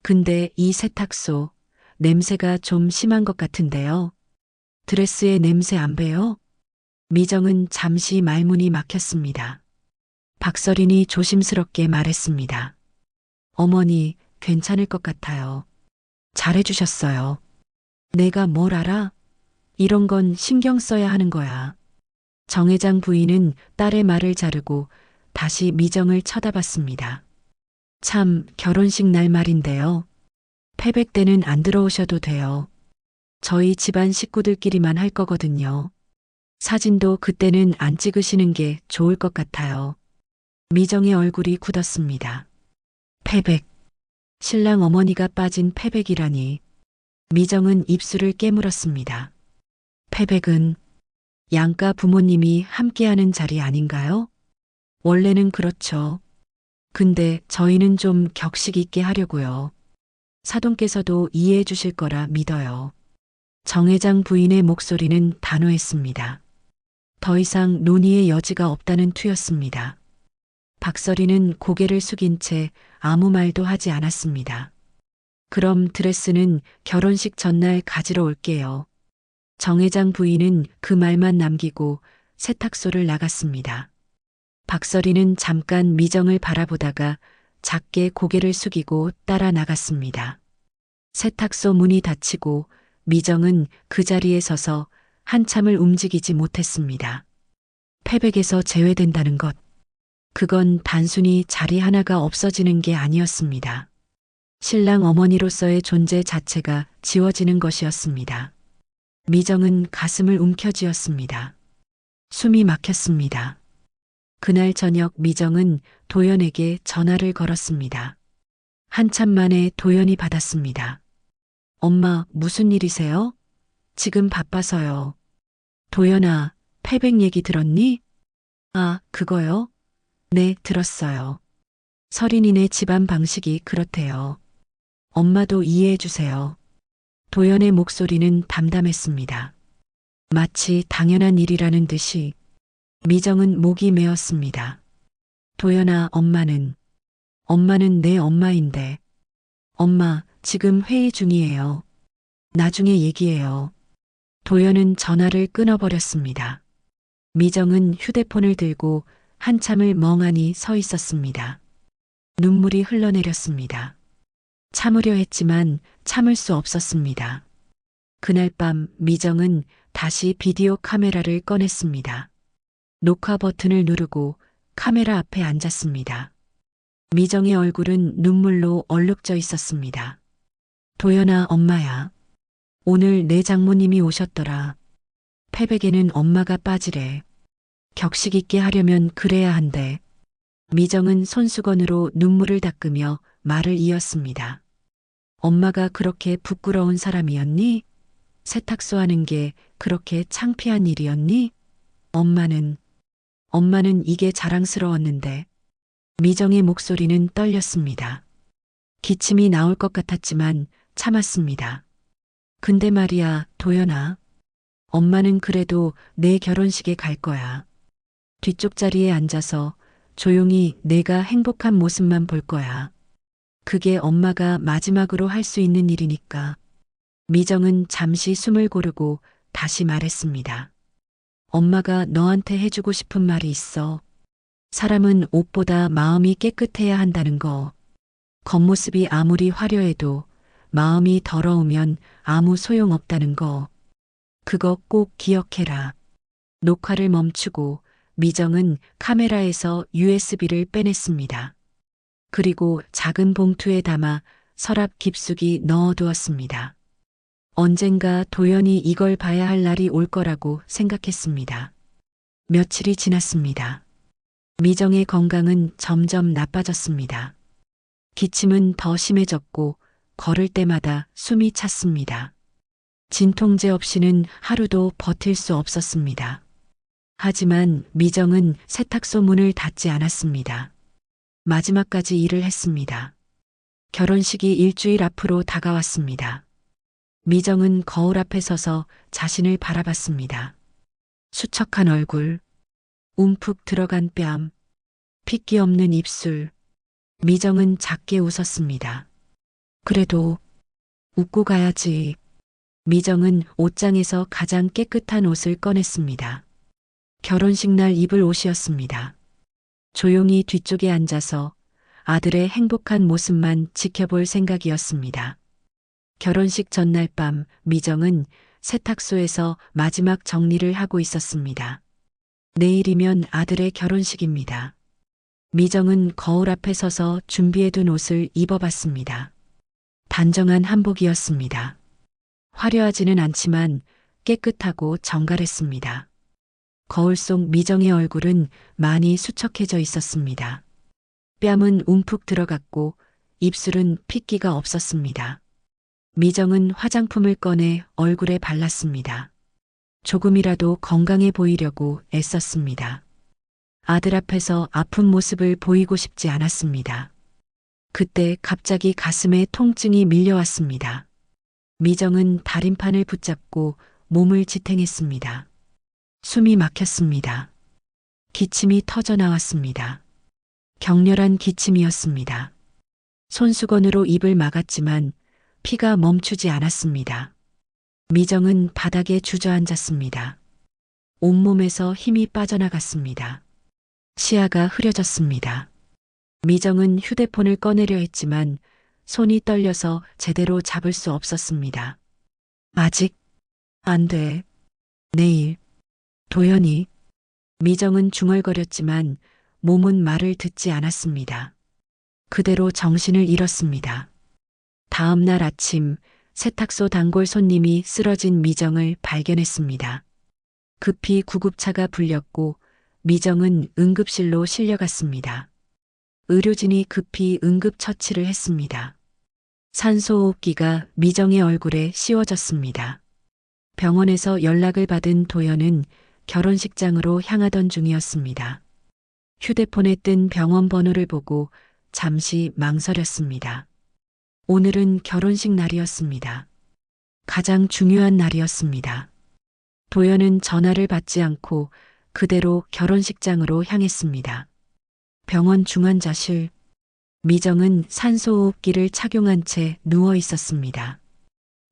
근데 이 세탁소 냄새가 좀 심한 것 같은데요. 드레스에 냄새 안 배요? 미정은 잠시 말문이 막혔습니다. 박서린이 조심스럽게 말했습니다. 어머니, 괜찮을 것 같아요. 잘해주셨어요. 내가 뭘 알아? 이런 건 신경 써야 하는 거야. 정 회장 부인은 딸의 말을 자르고 다시 미정을 쳐다봤습니다. 참, 결혼식 날 말인데요. 패백 때는 안 들어오셔도 돼요. 저희 집안 식구들끼리만 할 거거든요. 사진도 그때는 안 찍으시는 게 좋을 것 같아요. 미정의 얼굴이 굳었습니다. 패백. 신랑 어머니가 빠진 패백이라니. 미정은 입술을 깨물었습니다. 패백은 양가 부모님이 함께하는 자리 아닌가요? 원래는 그렇죠. 근데 저희는 좀 격식 있게 하려고요. 사돈께서도 이해해 주실 거라 믿어요. 정 회장 부인의 목소리는 단호했습니다. 더 이상 논의의 여지가 없다는 투였습니다. 박서린은 고개를 숙인 채 아무 말도 하지 않았습니다. 그럼 드레스는 결혼식 전날 가지러 올게요. 정 회장 부인은 그 말만 남기고 세탁소를 나갔습니다. 박서린은 잠깐 미정을 바라보다가 작게 고개를 숙이고 따라 나갔습니다. 세탁소 문이 닫히고 미정은 그 자리에 서서 한참을 움직이지 못했습니다. 패백에서 제외된다는 것. 그건 단순히 자리 하나가 없어지는 게 아니었습니다. 신랑 어머니로서의 존재 자체가 지워지는 것이었습니다. 미정은 가슴을 움켜쥐었습니다. 숨이 막혔습니다. 그날 저녁 미정은 도연에게 전화를 걸었습니다. 한참 만에 도연이 받았습니다. 엄마, 무슨 일이세요? 지금 바빠서요. 도연아, 패백 얘기 들었니? 아, 그거요? 네, 들었어요. 서린이네 집안 방식이 그렇대요. 엄마도 이해해 주세요. 도연의 목소리는 담담했습니다. 마치 당연한 일이라는 듯이 미정은 목이 메었습니다. 도연아, 엄마는 내 엄마인데. 엄마, 지금 회의 중이에요. 나중에 얘기해요. 도연은 전화를 끊어버렸습니다. 미정은 휴대폰을 들고 한참을 멍하니 서 있었습니다. 눈물이 흘러내렸습니다. 참으려 했지만 참을 수 없었습니다. 그날 밤 미정은 다시 비디오 카메라를 꺼냈습니다. 녹화 버튼을 누르고 카메라 앞에 앉았습니다. 미정의 얼굴은 눈물로 얼룩져 있었습니다. 도연아, 엄마야. 오늘 내 장모님이 오셨더라. 패백에는 엄마가 빠지래. 격식 있게 하려면 그래야 한대. 미정은 손수건으로 눈물을 닦으며 말을 이었습니다. 엄마가 그렇게 부끄러운 사람이었니? 세탁소 하는 게 그렇게 창피한 일이었니? 엄마는 이게 자랑스러웠는데. 미정의 목소리는 떨렸습니다. 기침이 나올 것 같았지만 참았습니다. 근데 말이야, 도연아. 엄마는 그래도 내 결혼식에 갈 거야. 뒤쪽 자리에 앉아서 조용히 내가 행복한 모습만 볼 거야. 그게 엄마가 마지막으로 할 수 있는 일이니까. 미정은 잠시 숨을 고르고 다시 말했습니다. 엄마가 너한테 해주고 싶은 말이 있어. 사람은 옷보다 마음이 깨끗해야 한다는 거. 겉모습이 아무리 화려해도 마음이 더러우면 아무 소용 없다는 거. 그거 꼭 기억해라. 녹화를 멈추고 미정은 카메라에서 USB를 빼냈습니다. 그리고 작은 봉투에 담아 서랍 깊숙이 넣어두었습니다. 언젠가 도연이 이걸 봐야 할 날이 올 거라고 생각했습니다. 며칠이 지났습니다. 미정의 건강은 점점 나빠졌습니다. 기침은 더 심해졌고 걸을 때마다 숨이 찼습니다. 진통제 없이는 하루도 버틸 수 없었습니다. 하지만 미정은 세탁소 문을 닫지 않았습니다. 마지막까지 일을 했습니다. 결혼식이 일주일 앞으로 다가왔습니다. 미정은 거울 앞에 서서 자신을 바라봤습니다. 수척한 얼굴, 움푹 들어간 뺨, 핏기 없는 입술. 미정은 작게 웃었습니다. 그래도 웃고 가야지. 미정은 옷장에서 가장 깨끗한 옷을 꺼냈습니다. 결혼식 날 입을 옷이었습니다. 조용히 뒤쪽에 앉아서 아들의 행복한 모습만 지켜볼 생각이었습니다. 결혼식 전날 밤 미정은 세탁소에서 마지막 정리를 하고 있었습니다. 내일이면 아들의 결혼식입니다. 미정은 거울 앞에 서서 준비해둔 옷을 입어봤습니다. 단정한 한복이었습니다. 화려하지는 않지만 깨끗하고 정갈했습니다. 거울 속 미정의 얼굴은 많이 수척해져 있었습니다. 뺨은 움푹 들어갔고 입술은 핏기가 없었습니다. 미정은 화장품을 꺼내 얼굴에 발랐습니다. 조금이라도 건강해 보이려고 애썼습니다. 아들 앞에서 아픈 모습을 보이고 싶지 않았습니다. 그때 갑자기 가슴에 통증이 밀려왔습니다. 미정은 다림판을 붙잡고 몸을 지탱했습니다. 숨이 막혔습니다. 기침이 터져 나왔습니다. 격렬한 기침이었습니다. 손수건으로 입을 막았지만 피가 멈추지 않았습니다. 미정은 바닥에 주저앉았습니다. 온몸에서 힘이 빠져나갔습니다. 시야가 흐려졌습니다. 미정은 휴대폰을 꺼내려 했지만 손이 떨려서 제대로 잡을 수 없었습니다. 아직 안 돼. 내일. 도연이. 미정은 중얼거렸지만 몸은 말을 듣지 않았습니다. 그대로 정신을 잃었습니다. 다음 날 아침 세탁소 단골 손님이 쓰러진 미정을 발견했습니다. 급히 구급차가 불렸고 미정은 응급실로 실려갔습니다. 의료진이 급히 응급처치를 했습니다. 산소호흡기가 미정의 얼굴에 씌워졌습니다. 병원에서 연락을 받은 도연은 결혼식장으로 향하던 중이었습니다. 휴대폰에 뜬 병원 번호를 보고 잠시 망설였습니다. 오늘은 결혼식 날이었습니다. 가장 중요한 날이었습니다. 도연은 전화를 받지 않고 그대로 결혼식장으로 향했습니다. 병원 중환자실. 미정은 산소호흡기를 착용한 채 누워 있었습니다.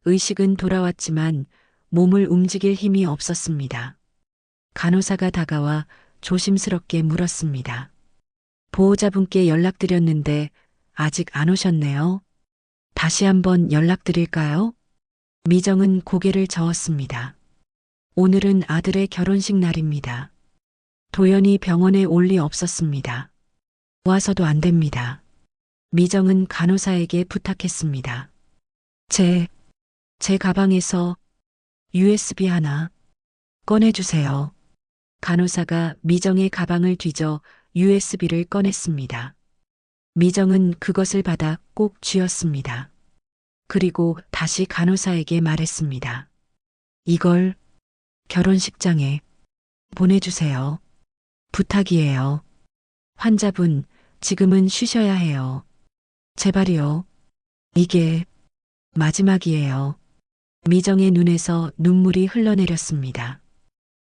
의식은 돌아왔지만 몸을 움직일 힘이 없었습니다. 간호사가 다가와 조심스럽게 물었습니다. 보호자분께 연락드렸는데 아직 안 오셨네요. 다시 한번 연락드릴까요? 미정은 고개를 저었습니다. 오늘은 아들의 결혼식 날입니다. 도연이 병원에 올 리 없었습니다. 와서도 안 됩니다. 미정은 간호사에게 부탁했습니다. 제 가방에서 USB 하나 꺼내주세요. 간호사가 미정의 가방을 뒤져 USB를 꺼냈습니다. 미정은 그것을 받아 꼭 쥐었습니다. 그리고 다시 간호사에게 말했습니다. 이걸 결혼식장에 보내주세요. 부탁이에요. 환자분, 지금은 쉬셔야 해요. 제발요. 이게 마지막이에요. 미정의 눈에서 눈물이 흘러내렸습니다.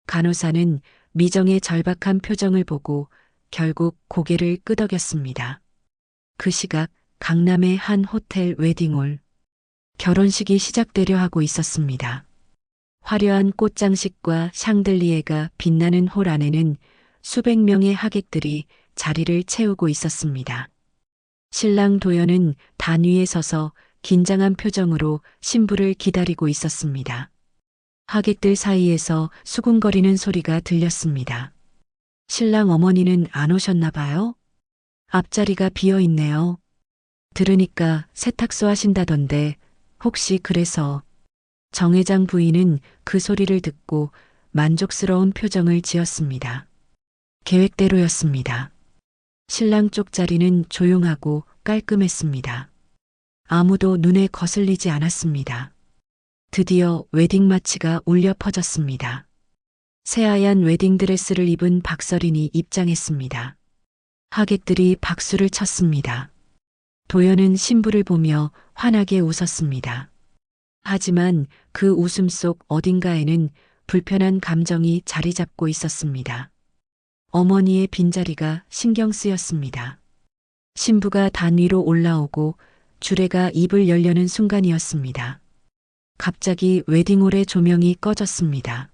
간호사는 미정의 절박한 표정을 보고 결국 고개를 끄덕였습니다. 그 시각 강남의 한 호텔 웨딩홀. 결혼식이 시작되려 하고 있었습니다. 화려한 꽃장식과 샹들리에가 빛나는 홀 안에는 수백 명의 하객들이 자리를 채우고 있었습니다. 신랑 도연은 단 위에 서서 긴장한 표정으로 신부를 기다리고 있었습니다. 하객들 사이에서 수군거리는 소리가 들렸습니다. 신랑 어머니는 안 오셨나 봐요? 앞자리가 비어 있네요. 들으니까 세탁소 하신다던데 혹시 그래서. 정 회장 부인은 그 소리를 듣고 만족스러운 표정을 지었습니다. 계획대로였습니다. 신랑 쪽 자리는 조용하고 깔끔했습니다. 아무도 눈에 거슬리지 않았습니다. 드디어 웨딩 마치가 울려 퍼졌습니다. 새하얀 웨딩드레스를 입은 박서린이 입장했습니다. 하객들이 박수를 쳤습니다. 도연은 신부를 보며 환하게 웃었습니다. 하지만 그 웃음 속 어딘가에는 불편한 감정이 자리 잡고 있었습니다. 어머니의 빈자리가 신경 쓰였습니다. 신부가 단 위로 올라오고 주례가 입을 열려는 순간이었습니다. 갑자기 웨딩홀의 조명이 꺼졌습니다.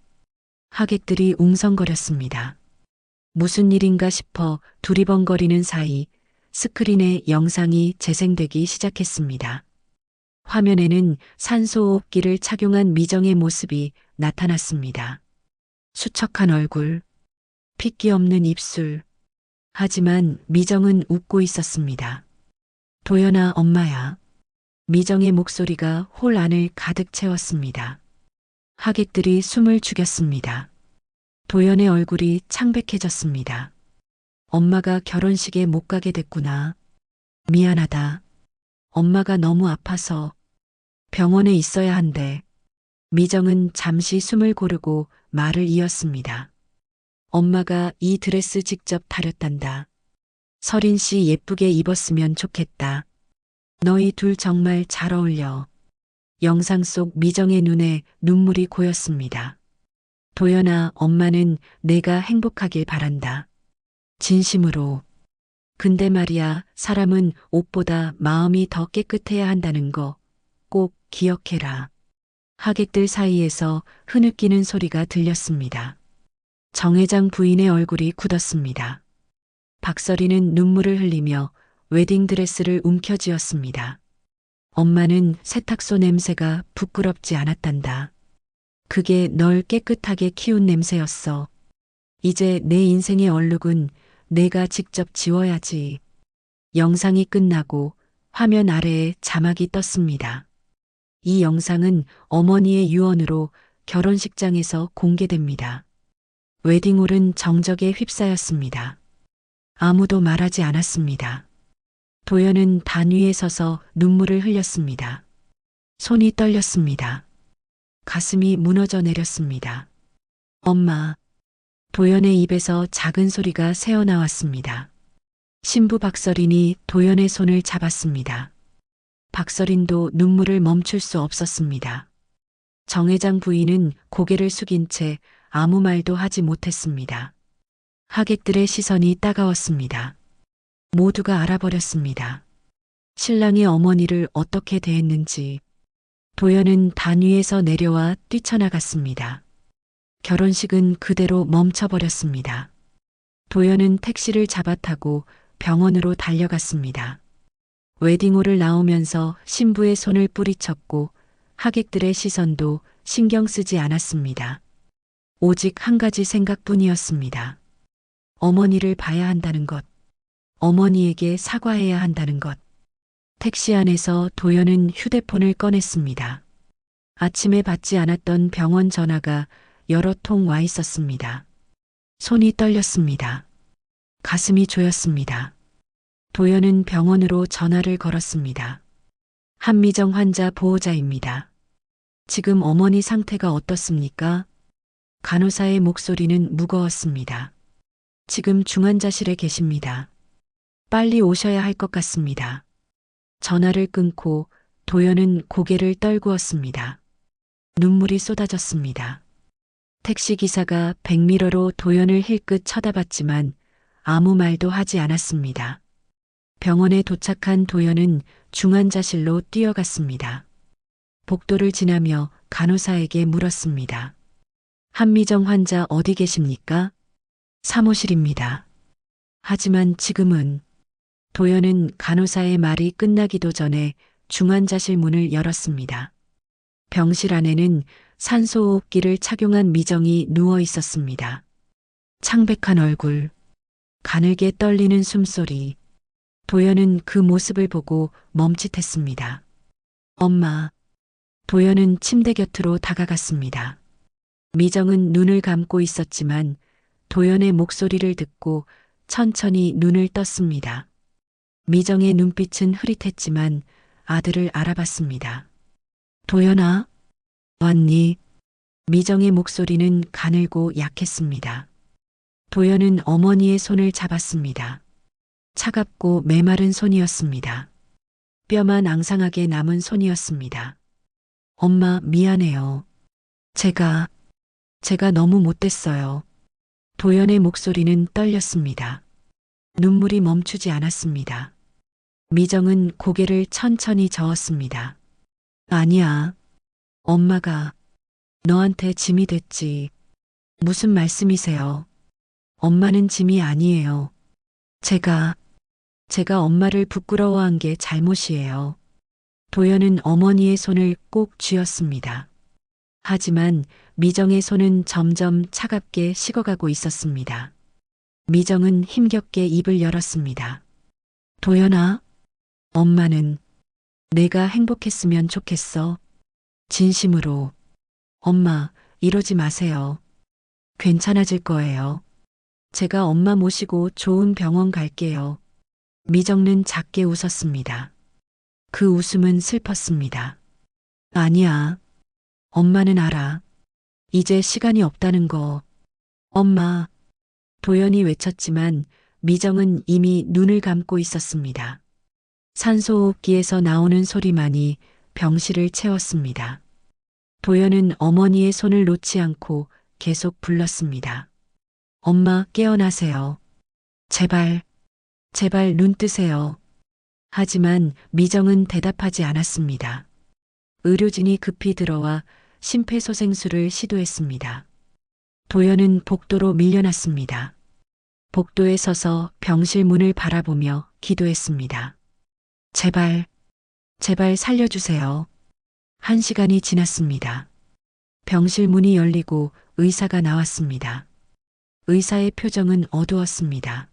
하객들이 웅성거렸습니다. 무슨 일인가 싶어 두리번거리는 사이 스크린에 영상이 재생되기 시작했습니다. 화면에는 산소호흡기를 착용한 미정의 모습이 나타났습니다. 수척한 얼굴, 핏기 없는 입술. 하지만 미정은 웃고 있었습니다. 도연아, 엄마야. 미정의 목소리가 홀 안을 가득 채웠습니다. 하객들이 숨을 죽였습니다. 도연의 얼굴이 창백해졌습니다. 엄마가 결혼식에 못 가게 됐구나. 미안하다. 엄마가 너무 아파서 병원에 있어야 한대. 미정은 잠시 숨을 고르고 말을 이었습니다. 엄마가 이 드레스 직접 다렸단다. 서린 씨 예쁘게 입었으면 좋겠다. 너희 둘 정말 잘 어울려. 영상 속 미정의 눈에 눈물이 고였습니다. 도연아, 엄마는 내가 행복하길 바란다. 진심으로. 근데 말이야, 사람은 옷보다 마음이 더 깨끗해야 한다는 거 꼭 기억해라. 하객들 사이에서 흐느끼는 소리가 들렸습니다. 정 회장 부인의 얼굴이 굳었습니다. 박서리는 눈물을 흘리며 웨딩드레스를 움켜쥐었습니다. 엄마는 세탁소 냄새가 부끄럽지 않았단다. 그게 널 깨끗하게 키운 냄새였어. 이제 내 인생의 얼룩은 내가 직접 지워야지. 영상이 끝나고 화면 아래에 자막이 떴습니다. 이 영상은 어머니의 유언으로 결혼식장에서 공개됩니다. 웨딩홀은 정적에 휩싸였습니다. 아무도 말하지 않았습니다. 도연은 단 위에 서서 눈물을 흘렸습니다. 손이 떨렸습니다. 가슴이 무너져 내렸습니다. 엄마. 도연의 입에서 작은 소리가 새어나왔습니다. 신부 박서린이 도연의 손을 잡았습니다. 박서린도 눈물을 멈출 수 없었습니다. 정 회장 부인은 고개를 숙인 채 아무 말도 하지 못했습니다. 하객들의 시선이 따가웠습니다. 모두가 알아버렸습니다. 신랑의 어머니를 어떻게 대했는지. 도연은 단 위에서 내려와 뛰쳐나갔습니다. 결혼식은 그대로 멈춰버렸습니다. 도연은 택시를 잡아 타고 병원으로 달려갔습니다. 웨딩홀을 나오면서 신부의 손을 뿌리쳤고 하객들의 시선도 신경 쓰지 않았습니다. 오직 한 가지 생각뿐이었습니다. 어머니를 봐야 한다는 것. 어머니에게 사과해야 한다는 것. 택시 안에서 도연은 휴대폰을 꺼냈습니다. 아침에 받지 않았던 병원 전화가 여러 통 와 있었습니다. 손이 떨렸습니다. 가슴이 조였습니다. 도연은 병원으로 전화를 걸었습니다. 한미정 환자 보호자입니다. 지금 어머니 상태가 어떻습니까? 간호사의 목소리는 무거웠습니다. 지금 중환자실에 계십니다. 빨리 오셔야 할 것 같습니다. 전화를 끊고 도연은 고개를 떨구었습니다. 눈물이 쏟아졌습니다. 택시기사가 백미러로 도연을 힐끗 쳐다봤지만 아무 말도 하지 않았습니다. 병원에 도착한 도연은 중환자실로 뛰어갔습니다. 복도를 지나며 간호사에게 물었습니다. 한미정 환자 어디 계십니까? 사무실입니다. 하지만 지금은 도연은 간호사의 말이 끝나기도 전에 중환자실 문을 열었습니다. 병실 안에는 산소호흡기를 착용한 미정이 누워 있었습니다. 창백한 얼굴, 가늘게 떨리는 숨소리. 도연은 그 모습을 보고 멈칫했습니다. 엄마. 도연은 침대 곁으로 다가갔습니다. 미정은 눈을 감고 있었지만 도연의 목소리를 듣고 천천히 눈을 떴습니다. 미정의 눈빛은 흐릿했지만 아들을 알아봤습니다. 도연아, 왔니? 미정의 목소리는 가늘고 약했습니다. 도연은 어머니의 손을 잡았습니다. 차갑고 메마른 손이었습니다. 뼈만 앙상하게 남은 손이었습니다. 엄마, 미안해요. 제가 너무 못됐어요. 도연의 목소리는 떨렸습니다. 눈물이 멈추지 않았습니다. 미정은 고개를 천천히 저었습니다. 아니야. 엄마가 너한테 짐이 됐지. 무슨 말씀이세요? 엄마는 짐이 아니에요. 제가 엄마를 부끄러워한 게 잘못이에요. 도연은 어머니의 손을 꼭 쥐었습니다. 하지만 미정의 손은 점점 차갑게 식어가고 있었습니다. 미정은 힘겹게 입을 열었습니다. 도연아, 엄마는 내가 행복했으면 좋겠어. 진심으로. 엄마, 이러지 마세요. 괜찮아질 거예요. 제가 엄마 모시고 좋은 병원 갈게요. 미정은 작게 웃었습니다. 그 웃음은 슬펐습니다. 아니야. 엄마는 알아. 이제 시간이 없다는 거. 엄마. 도연이 외쳤지만 미정은 이미 눈을 감고 있었습니다. 산소호흡기에서 나오는 소리만이 병실을 채웠습니다. 도연은 어머니의 손을 놓지 않고 계속 불렀습니다. 엄마, 깨어나세요. 제발 눈 뜨세요. 하지만 미정은 대답하지 않았습니다. 의료진이 급히 들어와 심폐소생술을 시도했습니다. 도연은 복도로 밀려났습니다. 복도에 서서 병실 문을 바라보며 기도했습니다. 제발 살려주세요. 1시간이 지났습니다. 병실 문이 열리고 의사가 나왔습니다. 의사의 표정은 어두웠습니다.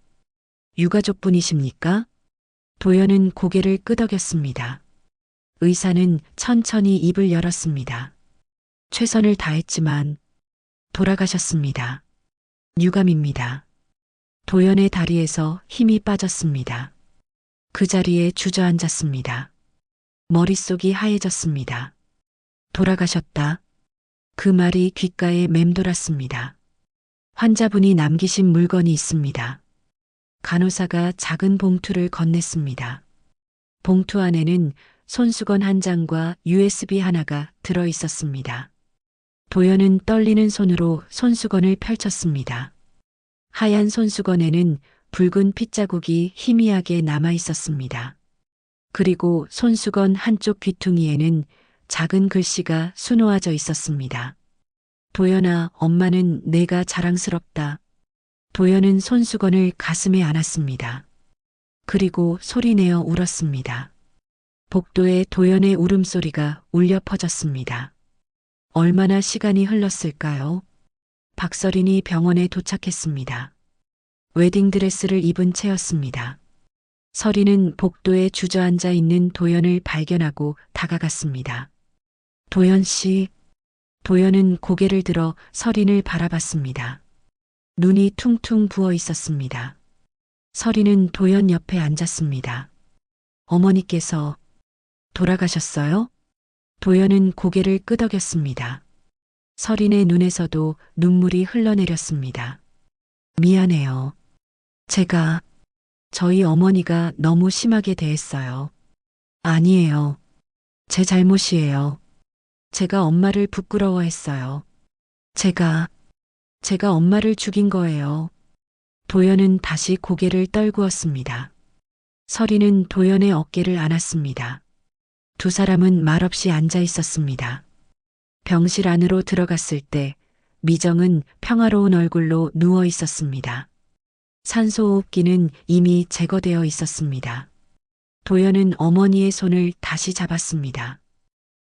유가족분이십니까? 도연은 고개를 끄덕였습니다. 의사는 천천히 입을 열었습니다. 최선을 다했지만 돌아가셨습니다. 유감입니다. 도연의 다리에서 힘이 빠졌습니다. 그 자리에 주저앉았습니다. 머릿속이 하얘졌습니다. 돌아가셨다. 그 말이 귓가에 맴돌았습니다. 환자분이 남기신 물건이 있습니다. 간호사가 작은 봉투를 건넸습니다. 봉투 안에는 손수건 한 장과 USB 하나가 들어 있었습니다. 도연은 떨리는 손으로 손수건을 펼쳤습니다. 하얀 손수건에는 붉은 핏자국이 희미하게 남아 있었습니다. 그리고 손수건 한쪽 귀퉁이에는 작은 글씨가 수놓아져 있었습니다. 도연아, 엄마는 내가 자랑스럽다. 도연은 손수건을 가슴에 안았습니다. 그리고 소리내어 울었습니다. 복도에 도연의 울음소리가 울려 퍼졌습니다. 얼마나 시간이 흘렀을까요? 박서린이 병원에 도착했습니다. 웨딩드레스를 입은 채였습니다. 서린은 복도에 주저앉아 있는 도연을 발견하고 다가갔습니다. 도연 씨. 도연은 고개를 들어 서린을 바라봤습니다. 눈이 퉁퉁 부어 있었습니다. 서린은 도연 옆에 앉았습니다. 어머니께서 돌아가셨어요? 도연은 고개를 끄덕였습니다. 서린의 눈에서도 눈물이 흘러내렸습니다. 미안해요. 제가 저희 어머니가 너무 심하게 대했어요. 아니에요. 제 잘못이에요. 제가 엄마를 부끄러워했어요. 제가 엄마를 죽인 거예요. 도연은 다시 고개를 떨구었습니다. 서리는 도연의 어깨를 안았습니다. 두 사람은 말없이 앉아 있었습니다. 병실 안으로 들어갔을 때 미정은 평화로운 얼굴로 누워 있었습니다. 산소호흡기는 이미 제거되어 있었습니다. 도연은 어머니의 손을 다시 잡았습니다.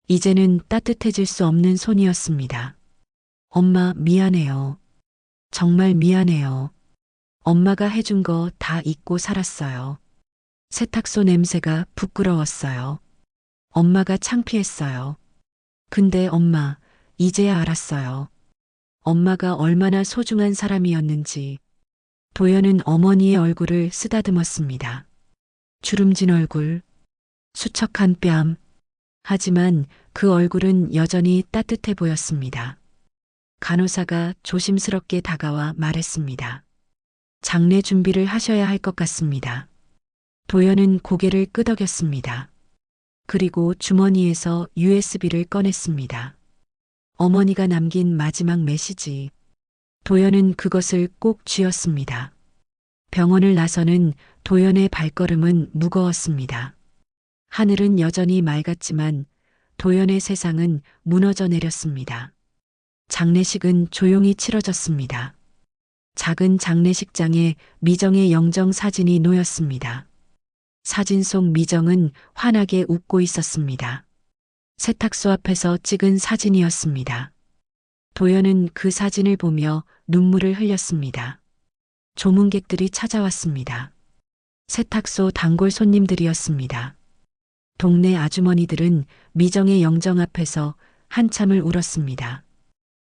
이제는 따뜻해질 수 없는 손이었습니다. 엄마 미안해요. 정말 미안해요. 엄마가 해준 거 다 잊고 살았어요. 세탁소 냄새가 부끄러웠어요. 엄마가 창피했어요. 근데 엄마, 이제야 알았어요. 엄마가 얼마나 소중한 사람이었는지. 도연은 어머니의 얼굴을 쓰다듬었습니다. 주름진 얼굴, 수척한 뺨. 하지만 그 얼굴은 여전히 따뜻해 보였습니다. 간호사가 조심스럽게 다가와 말했습니다. 장례 준비를 하셔야 할 것 같습니다. 도연은 고개를 끄덕였습니다. 그리고 주머니에서 USB를 꺼냈습니다. 어머니가 남긴 마지막 메시지. 도연은 그것을 꼭 쥐었습니다. 병원을 나서는 도연의 발걸음은 무거웠습니다. 하늘은 여전히 맑았지만 도연의 세상은 무너져 내렸습니다. 장례식은 조용히 치러졌습니다. 작은 장례식장에 미정의 영정 사진이 놓였습니다. 사진 속 미정은 환하게 웃고 있었습니다. 세탁소 앞에서 찍은 사진이었습니다. 도연은 그 사진을 보며 눈물을 흘렸습니다. 조문객들이 찾아왔습니다. 세탁소 단골 손님들이었습니다. 동네 아주머니들은 미정의 영정 앞에서 한참을 울었습니다.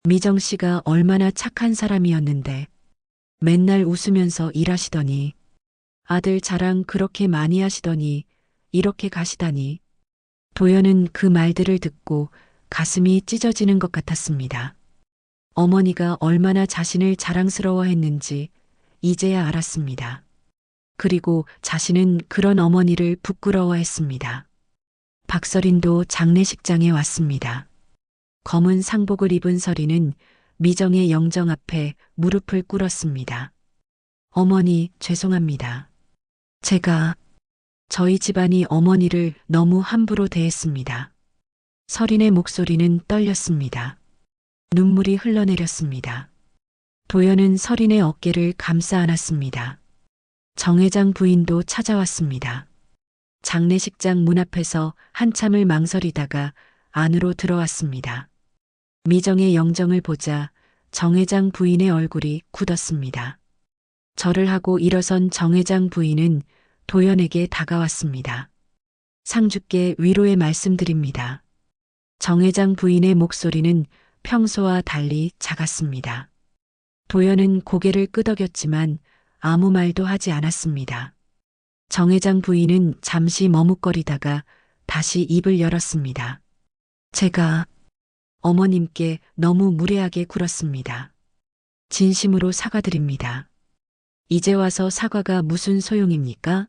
미정 씨가 얼마나 착한 사람이었는데 맨날 웃으면서 일하시더니 아들 자랑 그렇게 많이 하시더니 이렇게 가시다니. 도연은 그 말들을 듣고 가슴이 찢어지는 것 같았습니다. 어머니가 얼마나 자신을 자랑스러워했는지 이제야 알았습니다. 그리고 자신은 그런 어머니를 부끄러워했습니다. 박서린도 장례식장에 왔습니다. 검은 상복을 입은 서리는 미정의 영정 앞에 무릎을 꿇었습니다. 어머니, 죄송합니다. 제가 저희 집안이 어머니를 너무 함부로 대했습니다. 서린의 목소리는 떨렸습니다. 눈물이 흘러내렸습니다. 도연은 서린의 어깨를 감싸 안았습니다. 정 회장 부인도 찾아왔습니다. 장례식장 문 앞에서 한참을 망설이다가 안으로 들어왔습니다. 미정의 영정을 보자 정 회장 부인의 얼굴이 굳었습니다. 절을 하고 일어선 정 회장 부인은 도연에게 다가왔습니다. 상주께 위로의 말씀드립니다. 정 회장 부인의 목소리는 평소와 달리 작았습니다. 도연은 고개를 끄덕였지만 아무 말도 하지 않았습니다. 정 회장 부인은 잠시 머뭇거리다가 다시 입을 열었습니다. 제가 어머님께 너무 무례하게 굴었습니다. 진심으로 사과드립니다. 이제 와서 사과가 무슨 소용입니까?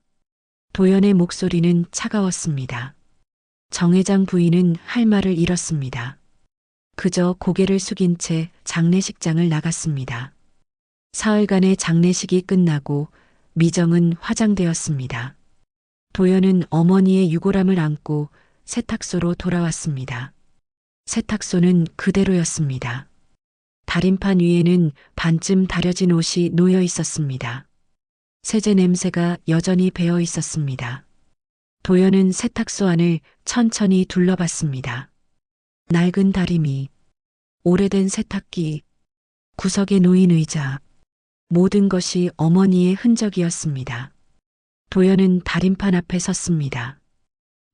도연의 목소리는 차가웠습니다. 정 회장 부인은 할 말을 잃었습니다. 그저 고개를 숙인 채 장례식장을 나갔습니다. 사흘간의 장례식이 끝나고 미정은 화장되었습니다. 도연은 어머니의 유골함을 안고 세탁소로 돌아왔습니다. 세탁소는 그대로였습니다. 다림판 위에는 반쯤 다려진 옷이 놓여 있었습니다. 세제 냄새가 여전히 배어 있었습니다. 도연은 세탁소 안을 천천히 둘러봤습니다. 낡은 다리미, 오래된 세탁기, 구석에 놓인 의자, 모든 것이 어머니의 흔적이었습니다. 도연은 다림판 앞에 섰습니다.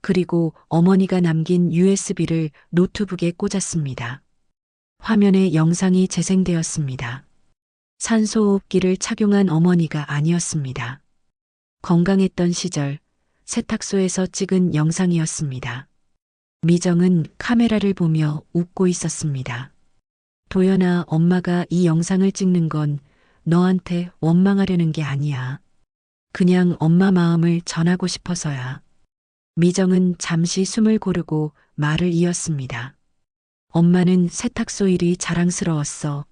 그리고 어머니가 남긴 USB를 노트북에 꽂았습니다. 화면에 영상이 재생되었습니다. 산소호흡기를 착용한 어머니가 아니었습니다. 건강했던 시절 세탁소에서 찍은 영상이었습니다. 미정은 카메라를 보며 웃고 있었습니다. 도연아, 엄마가 이 영상을 찍는 건 너한테 원망하려는 게 아니야. 그냥 엄마 마음을 전하고 싶어서야. 미정은 잠시 숨을 고르고 말을 이었습니다. 엄마는 세탁소 일이 자랑스러웠어.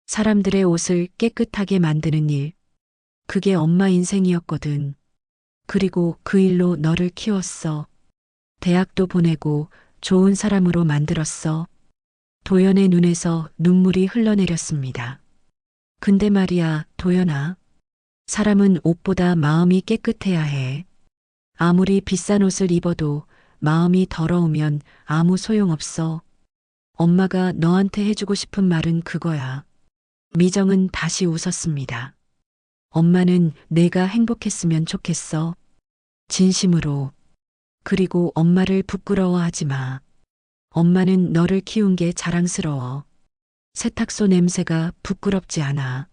사람들의 옷을 깨끗하게 만드는 일, 그게 엄마 인생이었거든. 그리고 그 일로 너를 키웠어. 대학도 보내고 좋은 사람으로 만들었어. 도연의 눈에서 눈물이 흘러내렸습니다. 근데 말이야, 도연아. 사람은 옷보다 마음이 깨끗해야 해. 아무리 비싼 옷을 입어도 마음이 더러우면 아무 소용없어. 엄마가 너한테 해주고 싶은 말은 그거야. 미정은 다시 웃었습니다. 엄마는 내가 행복했으면 좋겠어. 진심으로. 그리고 엄마를 부끄러워하지 마. 엄마는 너를 키운 게 자랑스러워. 세탁소 냄새가 부끄럽지 않아.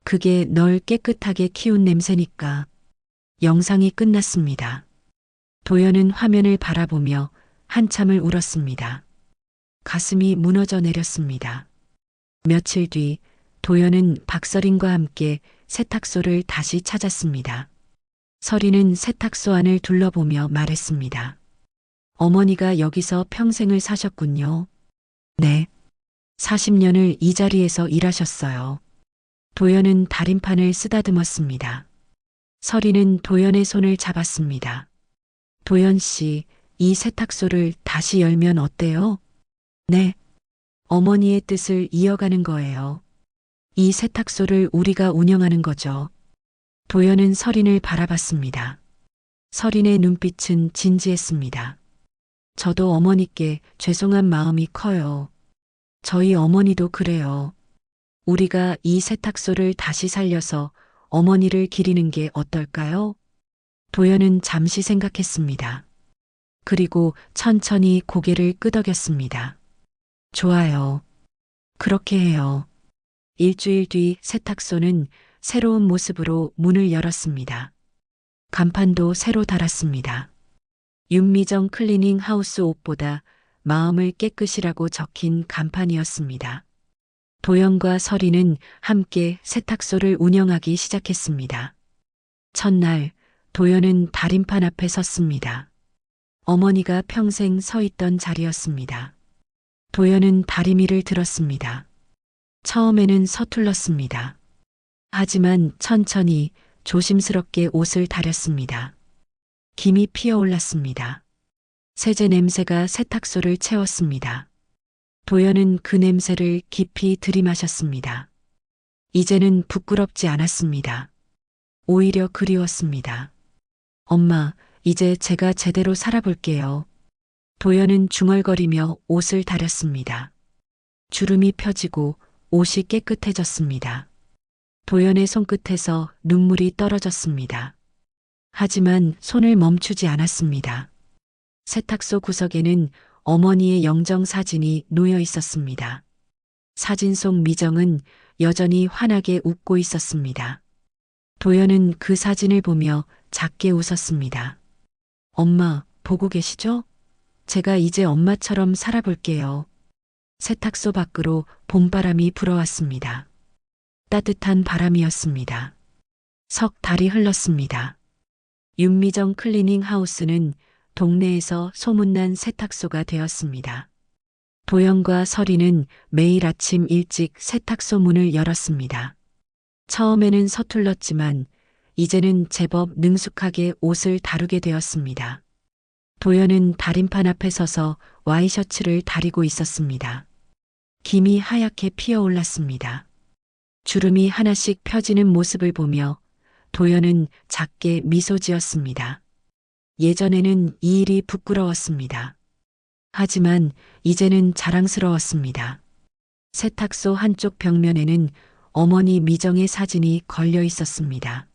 그게 널 깨끗하게 키운 냄새니까. 영상이 끝났습니다. 도연은 화면을 바라보며 한참을 울었습니다. 가슴이 무너져 내렸습니다. 며칠 뒤 도연은 박서린과 함께 세탁소를 다시 찾았습니다. 서린은 세탁소 안을 둘러보며 말했습니다. 어머니가 여기서 평생을 사셨군요. 네. 40년을 이 자리에서 일하셨어요. 도연은 다림판을 쓰다듬었습니다. 서린은 도연의 손을 잡았습니다. 도연 씨, 이 세탁소를 다시 열면 어때요? 네. 어머니의 뜻을 이어가는 거예요. 이 세탁소를 우리가 운영하는 거죠. 도연은 서린을 바라봤습니다. 서린의 눈빛은 진지했습니다. 저도 어머니께 죄송한 마음이 커요. 저희 어머니도 그래요. 우리가 이 세탁소를 다시 살려서 어머니를 기리는 게 어떨까요? 도연은 잠시 생각했습니다. 그리고 천천히 고개를 끄덕였습니다. 좋아요. 그렇게 해요. 일주일 뒤 세탁소는 새로운 모습으로 문을 열었습니다. 간판도 새로 달았습니다. 윤미정 클리닝 하우스 옷보다 마음을 깨끗이라고 적힌 간판이었습니다. 도연과 서린은 함께 세탁소를 운영하기 시작했습니다. 첫날 도연은 다림판 앞에 섰습니다. 어머니가 평생 서 있던 자리였습니다. 도연은 다리미를 들었습니다. 처음에는 서툴렀습니다. 하지만 천천히 조심스럽게 옷을 다렸습니다. 김이 피어올랐습니다. 세제 냄새가 세탁소를 채웠습니다. 도연은 그 냄새를 깊이 들이마셨습니다. 이제는 부끄럽지 않았습니다. 오히려 그리웠습니다. 엄마, 이제 제가 제대로 살아볼게요. 도연은 중얼거리며 옷을 다렸습니다. 주름이 펴지고 옷이 깨끗해졌습니다. 도연의 손끝에서 눈물이 떨어졌습니다. 하지만 손을 멈추지 않았습니다. 세탁소 구석에는 어머니의 영정 사진이 놓여 있었습니다. 사진 속 미정은 여전히 환하게 웃고 있었습니다. 도연은 그 사진을 보며 작게 웃었습니다. 엄마, 보고 계시죠? 제가 이제 엄마처럼 살아볼게요. 세탁소 밖으로 봄바람이 불어왔습니다. 따뜻한 바람이었습니다. 석 달이 흘렀습니다. 윤미정 클리닝 하우스는 동네에서 소문난 세탁소가 되었습니다. 도연과 서린은 매일 아침 일찍 세탁소 문을 열었습니다. 처음에는 서툴렀지만 이제는 제법 능숙하게 옷을 다루게 되었습니다. 도연은 다림판 앞에 서서 와이셔츠를 다리고 있었습니다. 김이 하얗게 피어올랐습니다. 주름이 하나씩 펴지는 모습을 보며 도연은 작게 미소 지었습니다. 예전에는 이 일이 부끄러웠습니다. 하지만 이제는 자랑스러웠습니다. 세탁소 한쪽 벽면에는 어머니 미정의 사진이 걸려 있었습니다.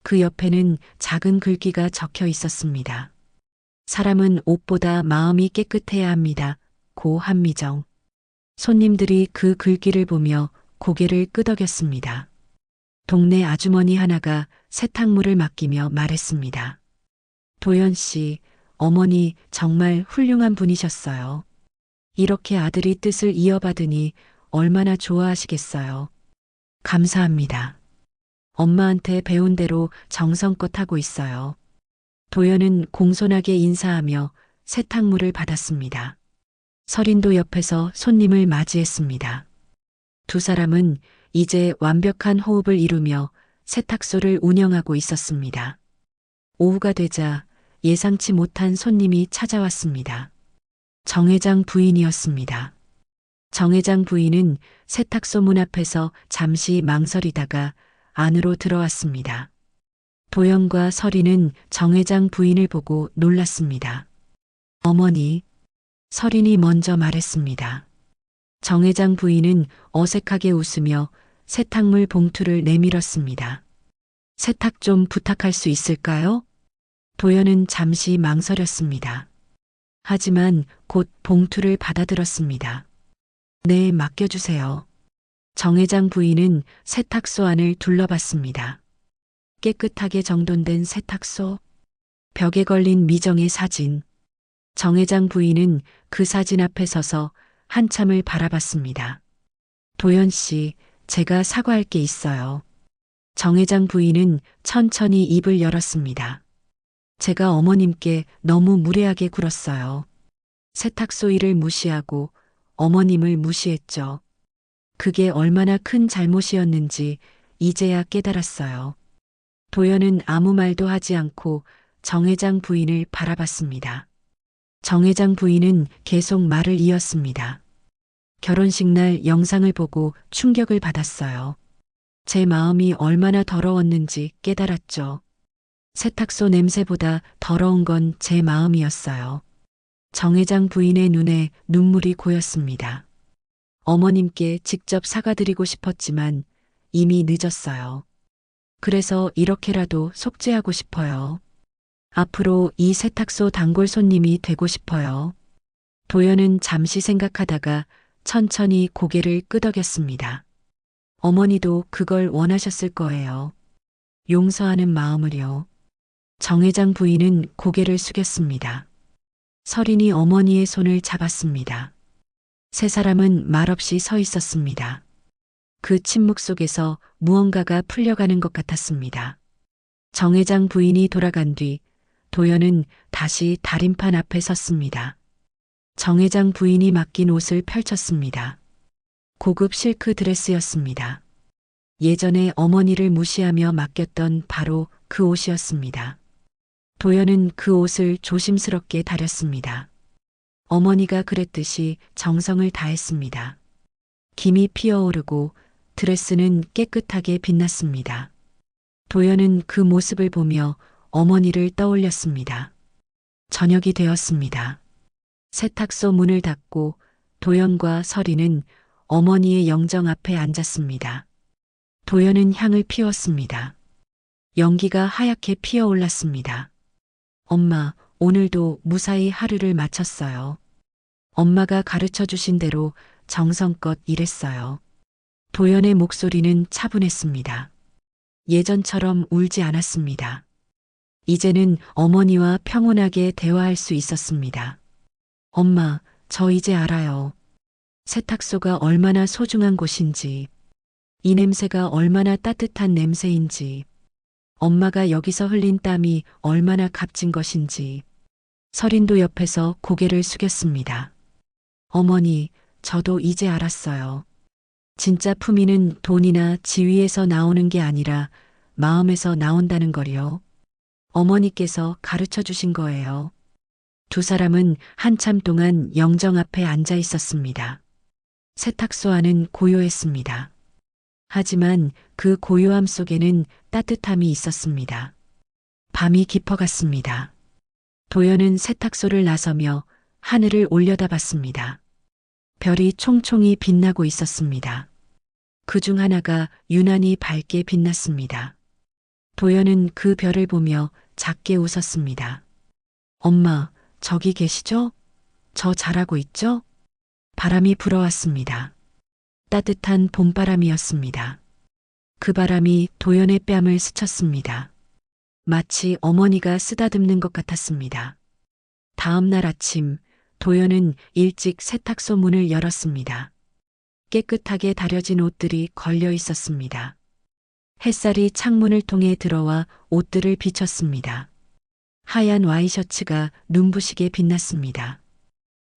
그 옆에는 작은 글귀가 적혀 있었습니다. 사람은 옷보다 마음이 깨끗해야 합니다. 고 한미정. 손님들이 그 글귀를 보며 고개를 끄덕였습니다. 동네 아주머니 하나가 세탁물을 맡기며 말했습니다. 도연 씨, 어머니 정말 훌륭한 분이셨어요. 이렇게 아들이 뜻을 이어받으니 얼마나 좋아하시겠어요. 감사합니다. 엄마한테 배운 대로 정성껏 하고 있어요. 도연은 공손하게 인사하며 세탁물을 받았습니다. 서린도 옆에서 손님을 맞이했습니다. 두 사람은 이제 완벽한 호흡을 이루며 세탁소를 운영하고 있었습니다. 오후가 되자 예상치 못한 손님이 찾아왔습니다. 정 회장 부인이었습니다. 정 회장 부인은 세탁소 문 앞에서 잠시 망설이다가 안으로 들어왔습니다. 도연과 설이는 정 회장 부인을 보고 놀랐습니다. 어머니, 설인이 먼저 말했습니다. 정 회장 부인은 어색하게 웃으며 세탁물 봉투를 내밀었습니다. 세탁 좀 부탁할 수 있을까요? 도연은 잠시 망설였습니다. 하지만 곧 봉투를 받아들었습니다. 네, 맡겨주세요. 정 회장 부인은 세탁소 안을 둘러봤습니다. 깨끗하게 정돈된 세탁소, 벽에 걸린 미정의 사진. 정 회장 부인은 그 사진 앞에 서서 한참을 바라봤습니다. 도연 씨, 제가 사과할 게 있어요. 정 회장 부인은 천천히 입을 열었습니다. 제가 어머님께 너무 무례하게 굴었어요. 세탁소 일을 무시하고 어머님을 무시했죠. 그게 얼마나 큰 잘못이었는지 이제야 깨달았어요. 도연은 아무 말도 하지 않고 정 회장 부인을 바라봤습니다. 정 회장 부인은 계속 말을 이었습니다. 결혼식 날 영상을 보고 충격을 받았어요. 제 마음이 얼마나 더러웠는지 깨달았죠. 세탁소 냄새보다 더러운 건 제 마음이었어요. 정 회장 부인의 눈에 눈물이 고였습니다. 어머님께 직접 사과드리고 싶었지만 이미 늦었어요. 그래서 이렇게라도 속죄하고 싶어요. 앞으로 이 세탁소 단골 손님이 되고 싶어요. 도연은 잠시 생각하다가 천천히 고개를 끄덕였습니다. 어머니도 그걸 원하셨을 거예요. 용서하는 마음을요. 정 회장 부인은 고개를 숙였습니다. 설인이 어머니의 손을 잡았습니다. 세 사람은 말없이 서 있었습니다. 그 침묵 속에서 무언가가 풀려가는 것 같았습니다. 정 회장 부인이 돌아간 뒤 도연은 다시 다림판 앞에 섰습니다. 정 회장 부인이 맡긴 옷을 펼쳤습니다. 고급 실크 드레스였습니다. 예전에 어머니를 무시하며 맡겼던 바로 그 옷이었습니다. 도연은 그 옷을 조심스럽게 다렸습니다. 어머니가 그랬듯이 정성을 다했습니다. 김이 피어오르고 드레스는 깨끗하게 빛났습니다. 도연은 그 모습을 보며 어머니를 떠올렸습니다. 저녁이 되었습니다. 세탁소 문을 닫고 도연과 설이는 어머니의 영정 앞에 앉았습니다. 도연은 향을 피웠습니다. 연기가 하얗게 피어올랐습니다. 엄마, 오늘도 무사히 하루를 마쳤어요. 엄마가 가르쳐 주신 대로 정성껏 일했어요. 도연의 목소리는 차분했습니다. 예전처럼 울지 않았습니다. 이제는 어머니와 평온하게 대화할 수 있었습니다. 엄마, 저 이제 알아요. 세탁소가 얼마나 소중한 곳인지, 이 냄새가 얼마나 따뜻한 냄새인지, 엄마가 여기서 흘린 땀이 얼마나 값진 것인지. 설인도 옆에서 고개를 숙였습니다. 어머니, 저도 이제 알았어요. 진짜 품위는 돈이나 지위에서 나오는 게 아니라 마음에서 나온다는 거요. 어머니께서 가르쳐 주신 거예요. 두 사람은 한참 동안 영정 앞에 앉아 있었습니다. 세탁소 안은 고요했습니다. 하지만 그 고요함 속에는 따뜻함이 있었습니다. 밤이 깊어갔습니다. 도연은 세탁소를 나서며 하늘을 올려다봤습니다. 별이 총총히 빛나고 있었습니다. 그중 하나가 유난히 밝게 빛났습니다. 도연은 그 별을 보며 작게 웃었습니다. 엄마, 저기 계시죠? 저 잘하고 있죠? 바람이 불어왔습니다. 따뜻한 봄바람이었습니다. 그 바람이 도연의 뺨을 스쳤습니다. 마치 어머니가 쓰다듬는 것 같았습니다. 다음 날 아침, 도연은 일찍 세탁소 문을 열었습니다. 깨끗하게 다려진 옷들이 걸려 있었습니다. 햇살이 창문을 통해 들어와 옷들을 비쳤습니다. 하얀 와이셔츠가 눈부시게 빛났습니다.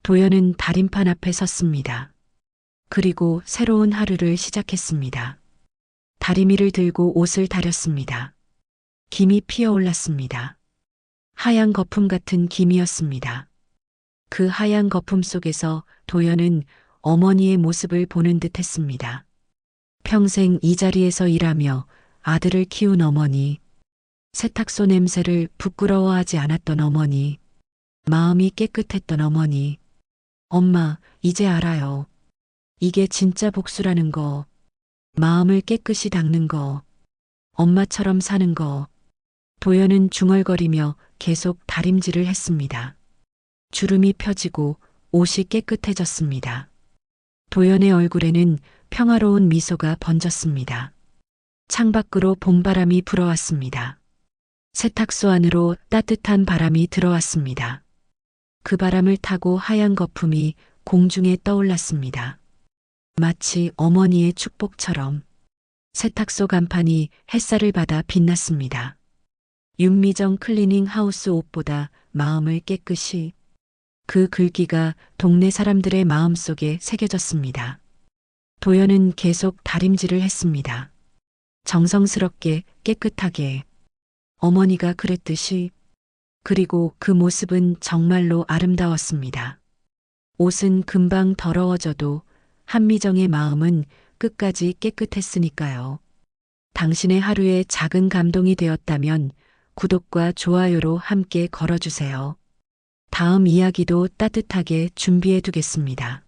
도연은 다림판 앞에 섰습니다. 그리고 새로운 하루를 시작했습니다. 다리미를 들고 옷을 다렸습니다. 김이 피어올랐습니다. 하얀 거품 같은 김이었습니다. 그 하얀 거품 속에서 도연은 어머니의 모습을 보는 듯 했습니다. 평생 이 자리에서 일하며 아들을 키운 어머니, 세탁소 냄새를 부끄러워하지 않았던 어머니, 마음이 깨끗했던 어머니. 엄마, 이제 알아요. 이게 진짜 복수라는 거, 마음을 깨끗이 닦는 거, 엄마처럼 사는 거. 도연은 중얼거리며 계속 다림질을 했습니다. 주름이 펴지고 옷이 깨끗해졌습니다. 도연의 얼굴에는 평화로운 미소가 번졌습니다. 창밖으로 봄바람이 불어왔습니다. 세탁소 안으로 따뜻한 바람이 들어왔습니다. 그 바람을 타고 하얀 거품이 공중에 떠올랐습니다. 마치 어머니의 축복처럼 세탁소 간판이 햇살을 받아 빛났습니다. 윤미정 클리닝 하우스 옷보다 마음을 깨끗이. 그 글귀가 동네 사람들의 마음속에 새겨졌습니다. 도연은 계속 다림질을 했습니다. 정성스럽게 깨끗하게. 어머니가 그랬듯이. 그리고 그 모습은 정말로 아름다웠습니다. 옷은 금방 더러워져도 한미정의 마음은 끝까지 깨끗했으니까요. 당신의 하루에 작은 감동이 되었다면 구독과 좋아요로 함께 걸어주세요. 다음 이야기도 따뜻하게 준비해 두겠습니다.